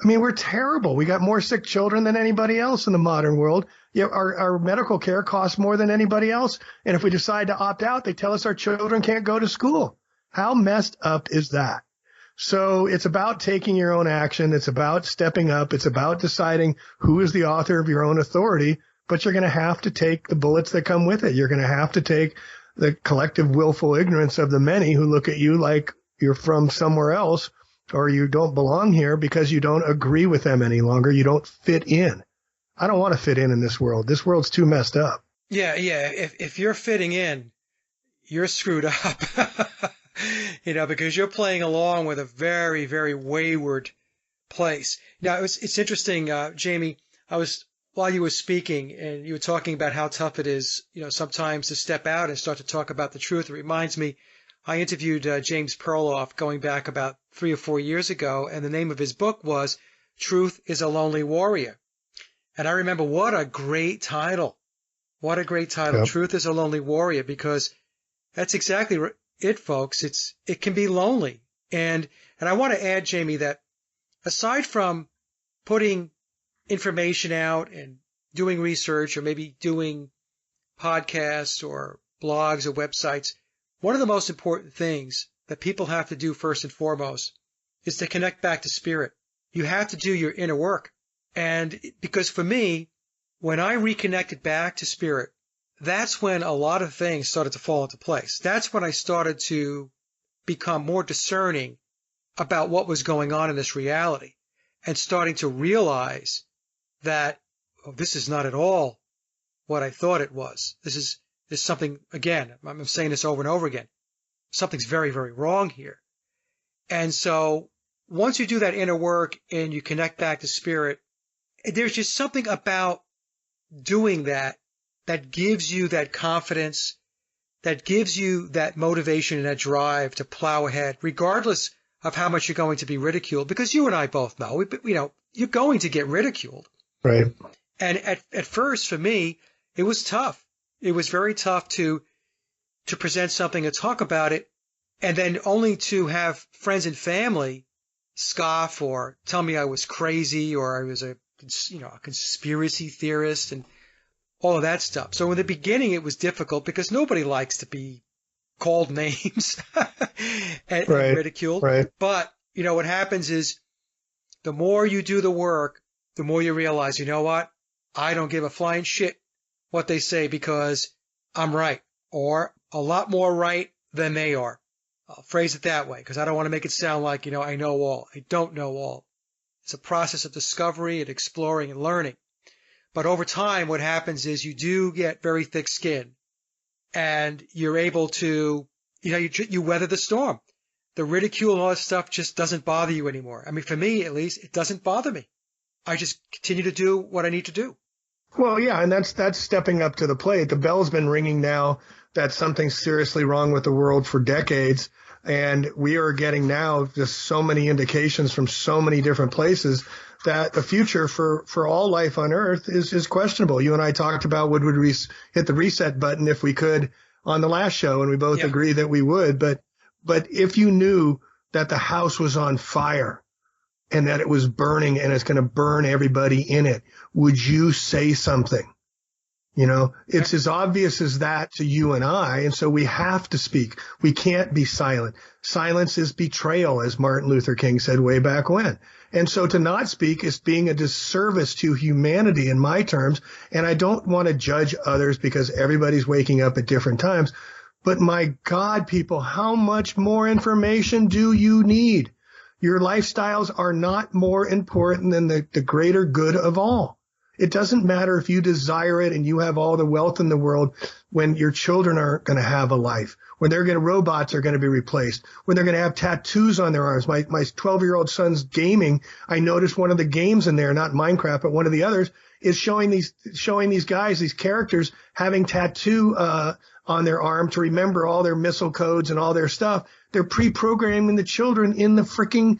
I mean, we're terrible. We got more sick children than anybody else in the modern world. Yet our medical care costs more than anybody else. And if we decide to opt out, they tell us our children can't go to school. How messed up is that? So it's about taking your own action. It's about stepping up. It's about deciding who is the author of your own authority. But you're going to have to take the bullets that come with it. You're going to have to take the collective willful ignorance of the many who look at you like you're from somewhere else, or you don't belong here because you don't agree with them any longer. You don't fit in. I don't want to fit in this world. This world's too messed up. Yeah. If you're fitting in, you're screwed up, because you're playing along with a very, very wayward place. Now, it's interesting, Jamie, while you were speaking and you were talking about how tough it is, sometimes to step out and start to talk about the truth. It reminds me, I interviewed James Perloff going back about 3 or 4 years ago, and the name of his book was Truth is a Lonely Warrior. And I remember what a great title. What a great title. Yep. Truth is a Lonely Warrior, because that's exactly it, folks. It can be lonely. And I want to add, Jamie, that aside from putting information out and doing research or maybe doing podcasts or blogs or websites, one of the most important things that people have to do first and foremost is to connect back to spirit. You have to do your inner work. And because for me, when I reconnected back to spirit, that's when a lot of things started to fall into place. That's when I started to become more discerning about what was going on in this reality and starting to realize that this is not at all what I thought it was. There's something, again, I'm saying this over and over again, something's very, very wrong here. And so once you do that inner work and you connect back to spirit, there's just something about doing that gives you that confidence, that gives you that motivation and that drive to plow ahead, regardless of how much you're going to be ridiculed. Because you and I both know, you're going to get ridiculed. Right. And at first, for me, it was tough. It was very tough to present something and talk about it, and then only to have friends and family scoff or tell me I was crazy or I was a conspiracy theorist and all of that stuff. So in the beginning, it was difficult because nobody likes to be called names and ridiculed. Right. But, what happens is the more you do the work, the more you realize, you know what? I don't give a flying shit what they say because I'm right, or a lot more right than they are. I'll phrase it that way because I don't want to make it sound like, I know all. I don't know all. It's a process of discovery and exploring and learning. But over time, what happens is you do get very thick skin and you're able to, you weather the storm. The ridicule and all that stuff just doesn't bother you anymore. I mean, for me, at least, it doesn't bother me. I just continue to do what I need to do. Well, yeah, and that's stepping up to the plate. The bell's been ringing now that something's seriously wrong with the world for decades. And we are getting now just so many indications from so many different places that the future for all life on Earth is questionable. You and I talked about would we hit the reset button if we could on the last show, and we both agree that we would. But if you knew that the house was on fire and that it was burning and it's going to burn everybody in it, would you say something? It's as obvious as that to you and I. And so we have to speak. We can't be silent. Silence is betrayal, as Martin Luther King said way back when. And so to not speak is being a disservice to humanity in my terms. And I don't want to judge others because everybody's waking up at different times. But my God, people, how much more information do you need? Your lifestyles are not more important than the greater good of all. It doesn't matter if you desire it and you have all the wealth in the world when your children aren't going to have a life, when robots are going to be replaced, when they're going to have tattoos on their arms. My 12-year-old son's gaming. I noticed one of the games in there, not Minecraft, but one of the others, is showing these guys, these characters having tattoo on their arm to remember all their missile codes and all their stuff. They're pre-programming the children in the freaking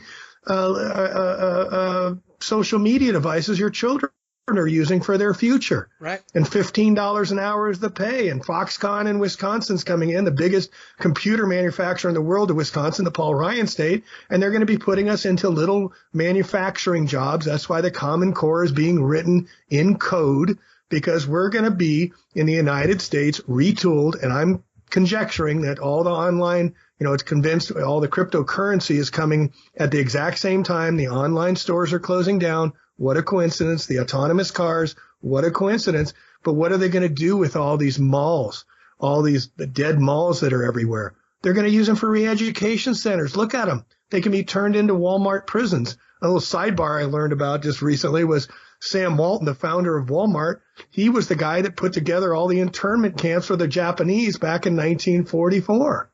social media devices your children are using for their future. Right. And $15 an hour is the pay. And Foxconn in Wisconsin's coming in, the biggest computer manufacturer in the world of Wisconsin, the Paul Ryan State. And they're going to be putting us into little manufacturing jobs. That's why the Common Core is being written in code, because we're going to be in the United States retooled. And I'm conjecturing that all the online, it's convinced all the cryptocurrency is coming at the exact same time. The online stores are closing down. What a coincidence. The autonomous cars, what a coincidence. But what are they going to do with all these malls, all these dead malls that are everywhere? They're going to use them for re-education centers. Look at them. They can be turned into Walmart prisons. A little sidebar I learned about just recently was Sam Walton, the founder of Walmart. He was the guy that put together all the internment camps for the Japanese back in 1944.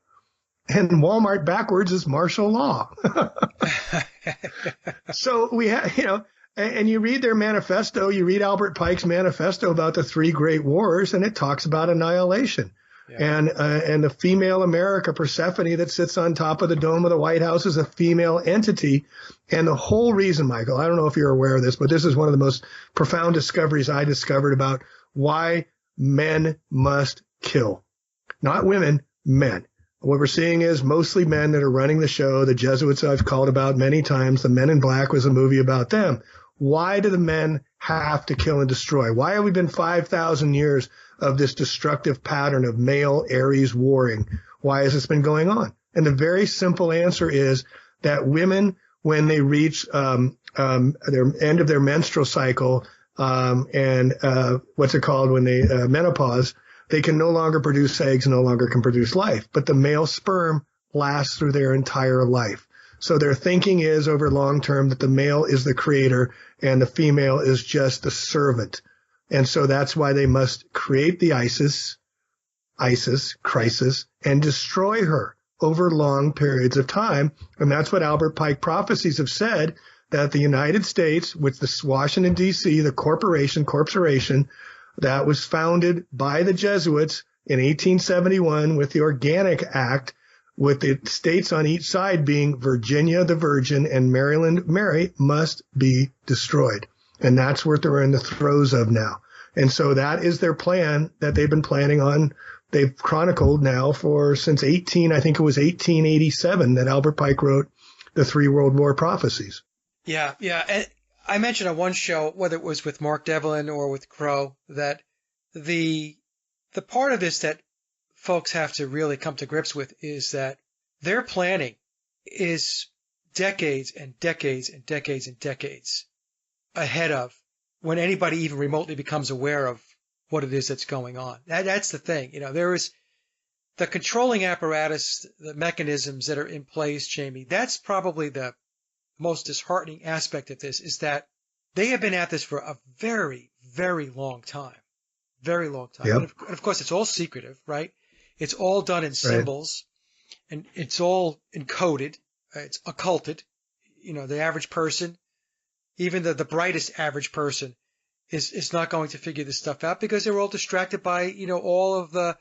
And Walmart backwards is martial law. So we have, and you read their manifesto, you read Albert Pike's manifesto about the three great wars, and it talks about annihilation. Yeah. And the female America, Persephone, that sits on top of the dome of the White House, is a female entity. And the whole reason, Michael, I don't know if you're aware of this, but this is one of the most profound discoveries I discovered about why men must kill. Not women, men. What we're seeing is mostly men that are running the show. The Jesuits I've called about many times. The Men in Black was a movie about them. Why do the men have to kill and destroy? Why have we been 5,000 years of this destructive pattern of male Aries warring? Why has this been going on? And the very simple answer is that women, when they reach their end of their menstrual cycle and what's it called when they menopause, they can no longer produce eggs, no longer can produce life. But the male sperm lasts through their entire life. So their thinking is over long term that the male is the creator and the female is just the servant. And so that's why they must create the crisis, and destroy her over long periods of time. And that's what Albert Pike prophecies have said, that the United States, with the Washington, D.C., the corporation that was founded by the Jesuits in 1871 with the Organic Act, with the states on each side being Virginia the Virgin and Maryland Mary, must be destroyed. And that's what they're in the throes of now. And so that is their plan that they've been planning on. They've chronicled now since 1887 that Albert Pike wrote the Three World War Prophecies. Yeah. And I mentioned on one show, whether it was with Mark Devlin or with Crow, that the part of this that folks have to really come to grips with is that their planning is decades and decades and decades and decades ahead of when anybody even remotely becomes aware of what it is that's going on. That's the thing. There is the controlling apparatus, the mechanisms that are in place, Jamie. That's probably the most disheartening aspect of this, is that they have been at this for a very, very long time. Very long time. Yep. And of course, it's all secretive, right? It's all done in symbols, right, and it's all encoded. It's occulted. The average person, even the brightest average person, is not going to figure this stuff out because they're all distracted by, all of the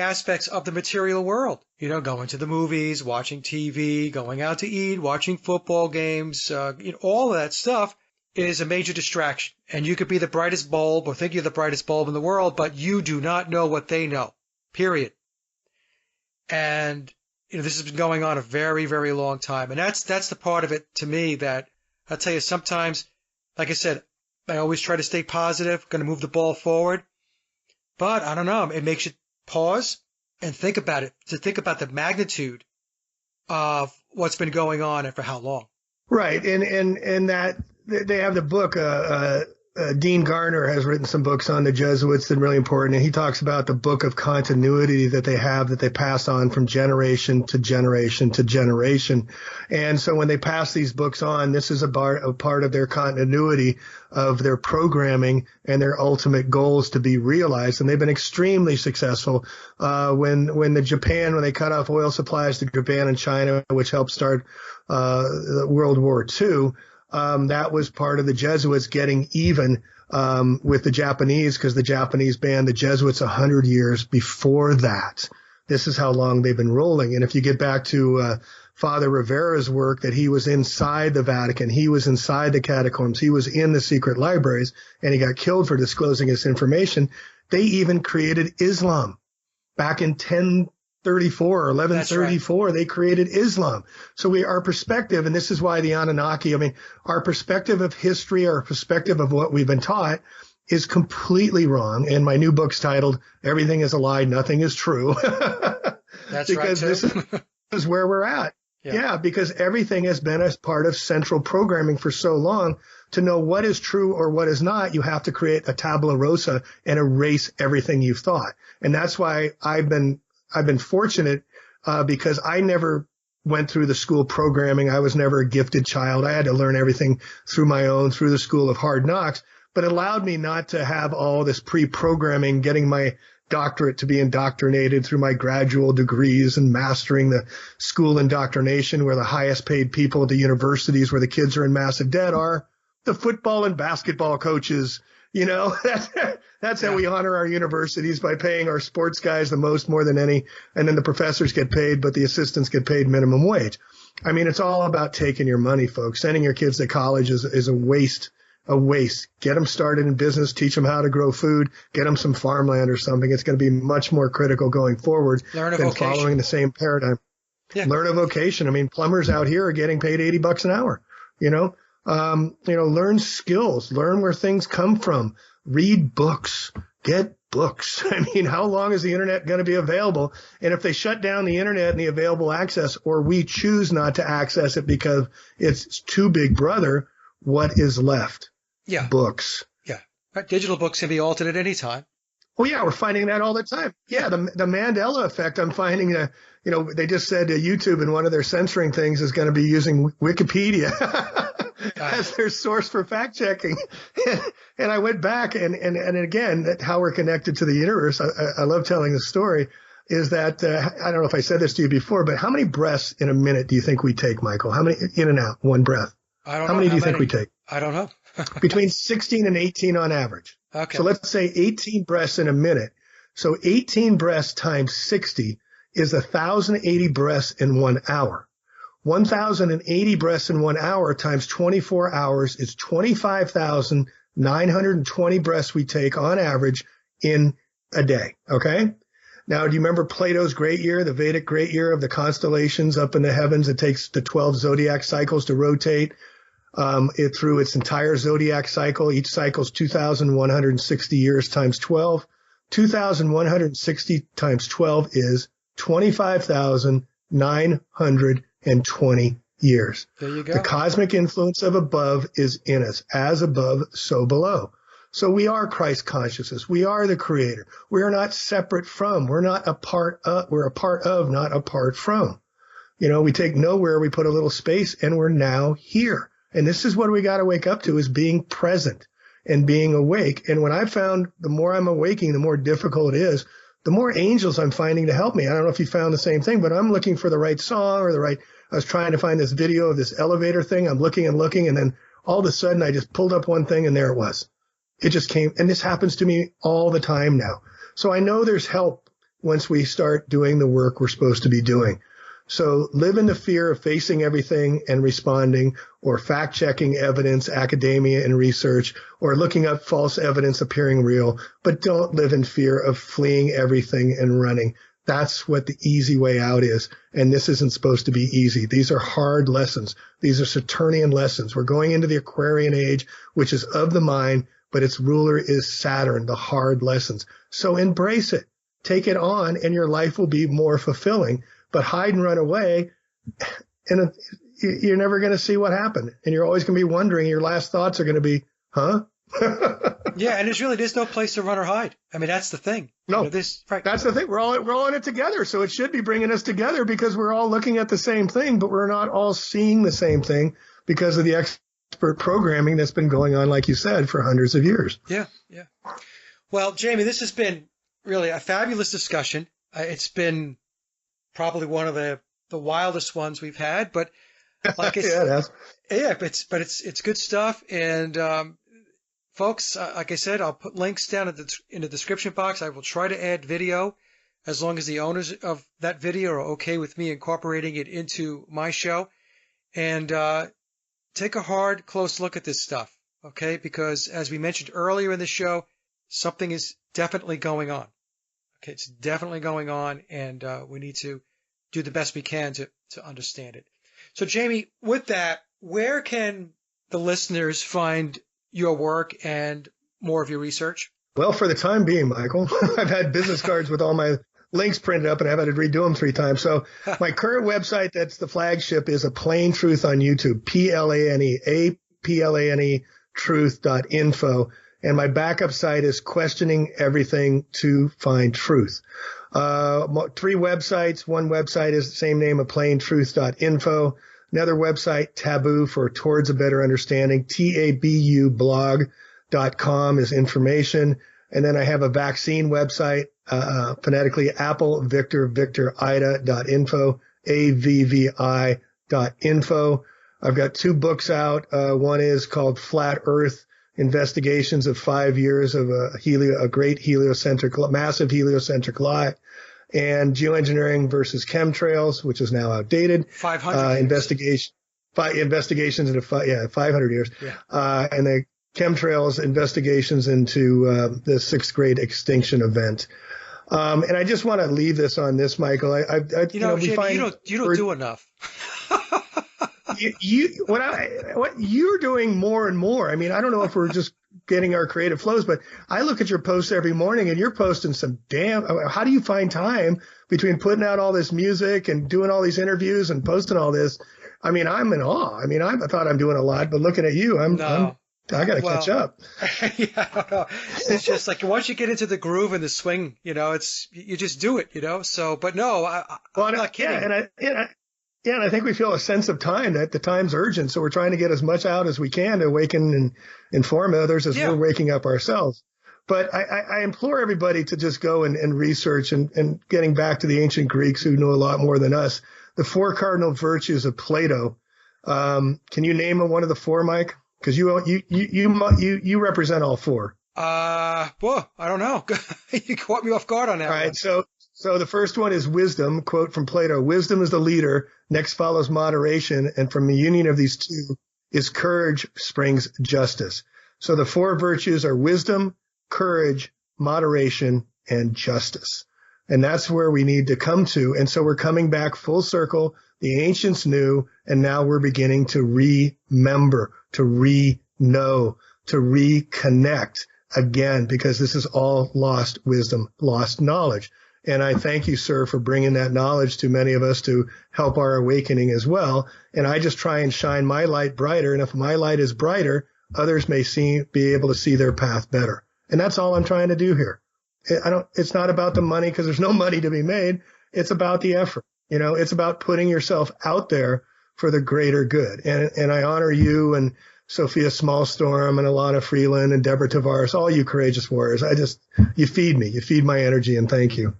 aspects of the material world. Going to the movies, watching TV, going out to eat, watching football games, all of that stuff is a major distraction. And you could be the brightest bulb or think you're the brightest bulb in the world, but you do not know what they know, period. And, this has been going on a very, very long time. And that's the part of it to me that I'll tell you, sometimes, like I said, I always try to stay positive, going to move the ball forward. But I don't know. It makes you pause and think about it, to think about the magnitude of what's been going on and for how long. Right. And that they have the book, Dean Garner has written some books on the Jesuits that are really important. And he talks about the book of continuity that they have, that they pass on from generation to generation to generation. And so when they pass these books on, this is a part of their continuity of their programming and their ultimate goals to be realized. And they've been extremely successful. When they cut off oil supplies to Japan and China, which helped start World War II, that was part of the Jesuits getting even with the Japanese, because the Japanese banned the Jesuits 100 years before that. This is how long they've been rolling. And if you get back to Father Rivera's work, that he was inside the Vatican, he was inside the catacombs, he was in the secret libraries, and he got killed for disclosing this information. They even created Islam back in 1034 or 1134. Right. They created Islam. So our perspective, and this is why the Anunnaki, our perspective of history, our perspective of what we've been taught is completely wrong. And my new book's titled Everything is a Lie, Nothing is True. That's because right, too. This is where we're at. Yeah, because everything has been a part of central programming for so long. To know what is true or what is not, you have to create a tabula rasa and erase everything you've thought. And that's why I've been fortunate, because I never went through the school programming. I was never a gifted child. I had to learn everything through the school of hard knocks, but it allowed me not to have all this pre-programming, getting my doctorate to be indoctrinated through my gradual degrees and mastering the school indoctrination, where the highest paid people at the universities where the kids are in massive debt are the football and basketball coaches. That's how we honor our universities, by paying our sports guys the most, more than any. And then the professors get paid, but the assistants get paid minimum wage. It's all about taking your money, folks. Sending your kids to college is a waste. Get them started in business, teach them how to grow food, get them some farmland or something. It's going to be much more critical going forward than following the same paradigm. Yeah. Learn a vocation. Plumbers out here are getting paid $80 an hour, learn skills, learn where things come from, read books, get books. How long is the internet going to be available? And if they shut down the internet and the available access, or we choose not to access it because it's too big brother, what is left? Yeah. Books. Yeah. Digital books can be altered at any time. Oh, yeah. We're finding that all the time. Yeah. The Mandela effect, I'm finding they just said YouTube in one of their censoring things is going to be using Wikipedia as their source for fact checking. And I went back and again, how we're connected to the universe. I love telling the story, is that, I don't know if I said this to you before, but how many breaths in a minute do you think we take, Michael? How many in and out, one breath? I don't know. How many do you think we take? I don't know. Between 16 and 18 on average. Okay. So let's say 18 breaths in a minute. So 18 breaths times 60 is 1,080 breaths in 1 hour. 1,080 breaths in 1 hour times 24 hours is 25,920 breaths we take on average in a day. Okay. Now, do you remember Plato's great year, the Vedic great year of the constellations up in the heavens? It takes the 12 zodiac cycles to rotate it through its entire zodiac cycle. Each cycle is 2,160 years times 12. 2,160 times 12 is 25,920 years. There you go. The cosmic influence of above is in us. As above, so below. So we are Christ consciousness. We are the creator. We are not separate from. We're not a part of. We're a part of, not apart from. We take nowhere, we put a little space, and we're now here. And this is what we got to wake up to, is being present and being awake. And when I found the more I'm awaking, the more difficult it is, the more angels I'm finding to help me. I don't know if you found the same thing, but I'm looking for the right song or I was trying to find this video of this elevator thing. I'm looking and looking, and then all of a sudden I just pulled up one thing and there it was. It just came. And this happens to me all the time now. So I know there's help once we start doing the work we're supposed to be doing. So live in the fear of facing everything and responding, or fact-checking evidence, academia and research, or looking up false evidence appearing real. But don't live in fear of fleeing everything and running. That's what the easy way out is. And this isn't supposed to be easy. These are hard lessons. These are Saturnian lessons. We're going into the Aquarian age, which is of the mind, but its ruler is Saturn, the hard lessons. So embrace it, take it on, and your life will be more fulfilling. But hide and run away, and you're never going to see what happened. And you're always going to be wondering, your last thoughts are going to be, huh? Yeah, and there's no place to run or hide. I mean, that's the thing. No, right. That's the thing. We're all in it together. So it should be bringing us together because we're all looking at the same thing, but we're not all seeing the same thing because of the expert programming that's been going on, like you said, for hundreds of years. Yeah. Well, Jamie, this has been really a fabulous discussion. It's been probably one of the wildest ones we've had, but like I said, it's good stuff. And folks, like I said, I'll put links down in the description box. I will try to add video as long as the owners of that video are okay with me incorporating it into my show. And take a hard, close look at this stuff, okay? Because as we mentioned earlier in the show, something is definitely going on. Okay, it's definitely going on, and we need to do the best we can to understand it. So, Jamie, with that, where can the listeners find your work and more of your research? Well, for the time being, Michael, I've had business cards with all my links printed up and I've had to redo them 3 times. So my current website, that's the flagship, is A Plain Truth on YouTube, PLANE truth.info. And my backup site is Questioning Everything to Find Truth. 3 websites. One website is the same name, aplaintruth.info. Another website, Taboo, for Towards a Better Understanding, tabublog.com is information. And then I have a vaccine website, phonetically Apple Victor Victor Ida.info, AVVI.info. I've got 2 books out. One is called Flat Earth: Investigations of 5 Years of a Great Massive Heliocentric Lie, and Geoengineering versus Chemtrails, which is now outdated. 500 investigations into 500 years. Yeah. And the Chemtrails investigations into the 6th grade extinction event. And I just want to leave this on this, Michael. You don't do enough. What you're doing more and more. I mean, I don't know if we're just getting our creative flows, but I look at your posts every morning and you're posting how do you find time between putting out all this music and doing all these interviews and posting all this? I mean, I'm in awe. I mean, I thought I'm doing a lot, but looking at you, I got to catch up. Yeah, I don't know. It's just like once you get into the groove and the swing, you just do it, So, but no, I'm not kidding. Yeah, and I think we feel a sense of time, that the time's urgent. So we're trying to get as much out as we can to awaken and inform others as we're waking up ourselves. But I implore everybody to just go and research and getting back to the ancient Greeks who know a lot more than us, the 4 cardinal virtues of Plato. Can you name one of the 4, Mike? Because you represent all 4. Well, I don't know. You caught me off guard on that. All right, so the first one is wisdom. Quote from Plato: "Wisdom is the leader. Next follows moderation, and from the union of these 2 is courage springs justice." So the 4 virtues are wisdom, courage, moderation, and justice. And that's where we need to come to. And so we're coming back full circle. The ancients knew, and now we're beginning to remember, to re-know, to reconnect again, because this is all lost wisdom, lost knowledge. And I thank you, sir, for bringing that knowledge to many of us to help our awakening as well. And I just try and shine my light brighter. And if my light is brighter, others may be able to see their path better. And that's all I'm trying to do here. It's not about the money, because there's no money to be made. It's about the effort. It's about putting yourself out there for the greater good. And I honor you and Sophia Smallstorm and Alana Freeland and Deborah Tavares, all you courageous warriors. You feed me. You feed my energy, and thank you.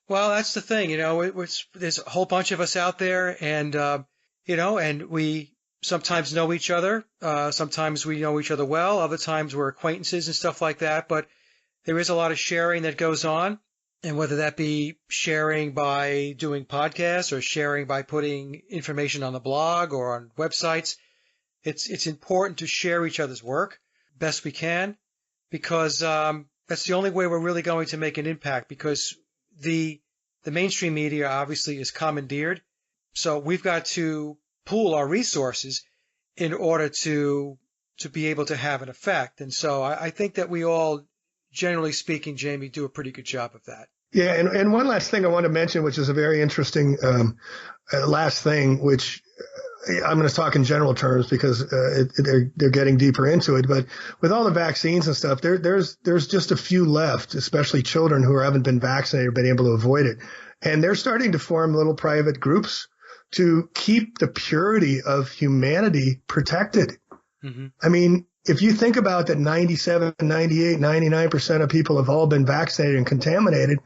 Well, that's the thing, there's a whole bunch of us out there, and, and we sometimes know each other. Sometimes we know each other well. Other times we're acquaintances and stuff like that. But there is a lot of sharing that goes on. And whether that be sharing by doing podcasts or sharing by putting information on the blog or on websites, it's important to share each other's work best we can, because that's the only way we're really going to make an impact, because the mainstream media obviously is commandeered. So we've got to pool our resources in order to to be able to have an effect. And so I think that we all, generally speaking, Jamie, do a pretty good job of that. Yeah, and one last thing I want to mention, which is a very interesting last thing, which I'm going to talk in general terms because they're getting deeper into it. But with all the vaccines and stuff, there's just a few left, especially children who haven't been vaccinated or been able to avoid it. And they're starting to form little private groups to keep the purity of humanity protected. Mm-hmm. I mean, if you think about that 97, 98, 99% of people have all been vaccinated and contaminated,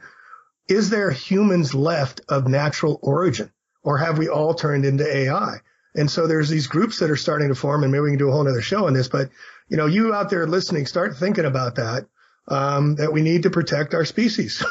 is there humans left of natural origin, or have we all turned into AI? And so there's these groups that are starting to form, and maybe we can do a whole nother show on this, but you out there listening, start thinking about that, that we need to protect our species.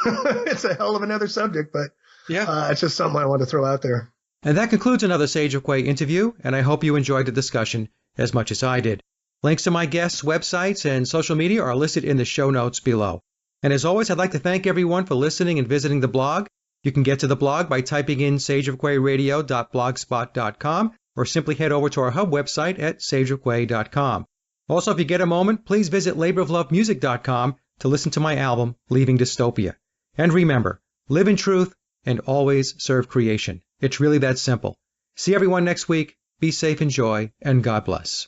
It's a hell of another subject, but yeah, it's just something I want to throw out there. And that concludes another Sage of Quay interview, and I hope you enjoyed the discussion as much as I did. Links to my guests' websites and social media are listed in the show notes below. And as always, I'd like to thank everyone for listening and visiting the blog. You can get to the blog by typing in sageofquayradio.blogspot.com or simply head over to our hub website at sageofquay.com. Also, if you get a moment, please visit laboroflovemusic.com to listen to my album, Leaving Dystopia. And remember, live in truth and always serve creation. It's really that simple. See everyone next week. Be safe, enjoy, and God bless.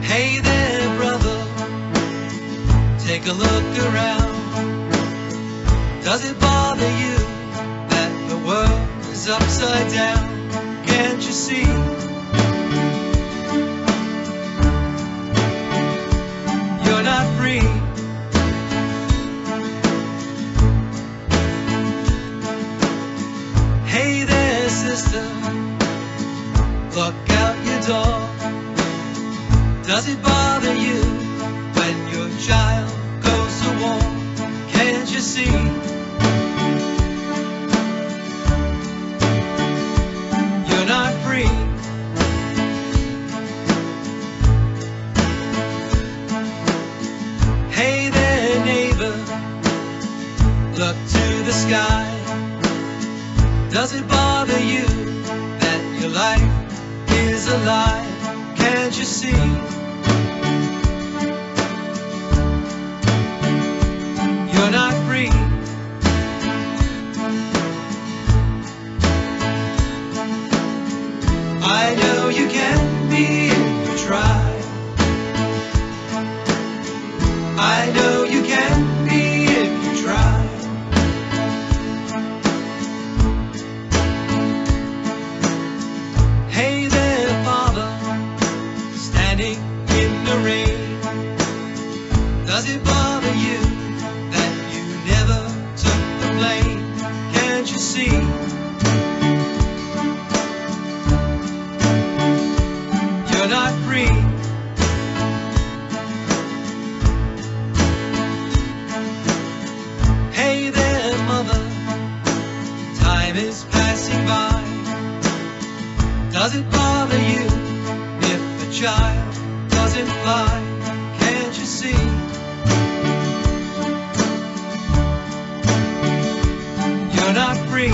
Hey there, brother, take a look around. Does it bother you that the world is upside down? Can't you see? You're not free. Hey there, sister, look out your door. Does it bother you when your child goes to war? Can't you see? You're not free. Hey there, neighbor, look to the sky. Does it bother you that your life is a lie? Can't you see? You're not free. I know you can be if you try. I know you can be if you try. Hey there, Father, standing in the rain. Does it bother you that you never took the blame? Can't you see? You're not free. Hey there, mother, time is passing by. Does it bother you if a child doesn't fly? Can't you see? You're not free.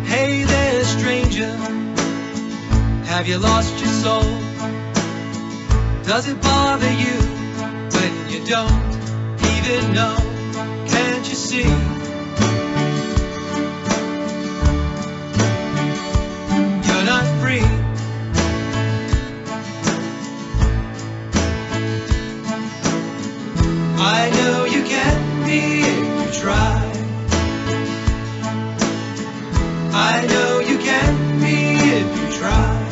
Hey there, stranger, have you lost your soul? Does it bother you when you don't even know? Can't you see? You're not free. I know you can be if you try. I know you can be if you try.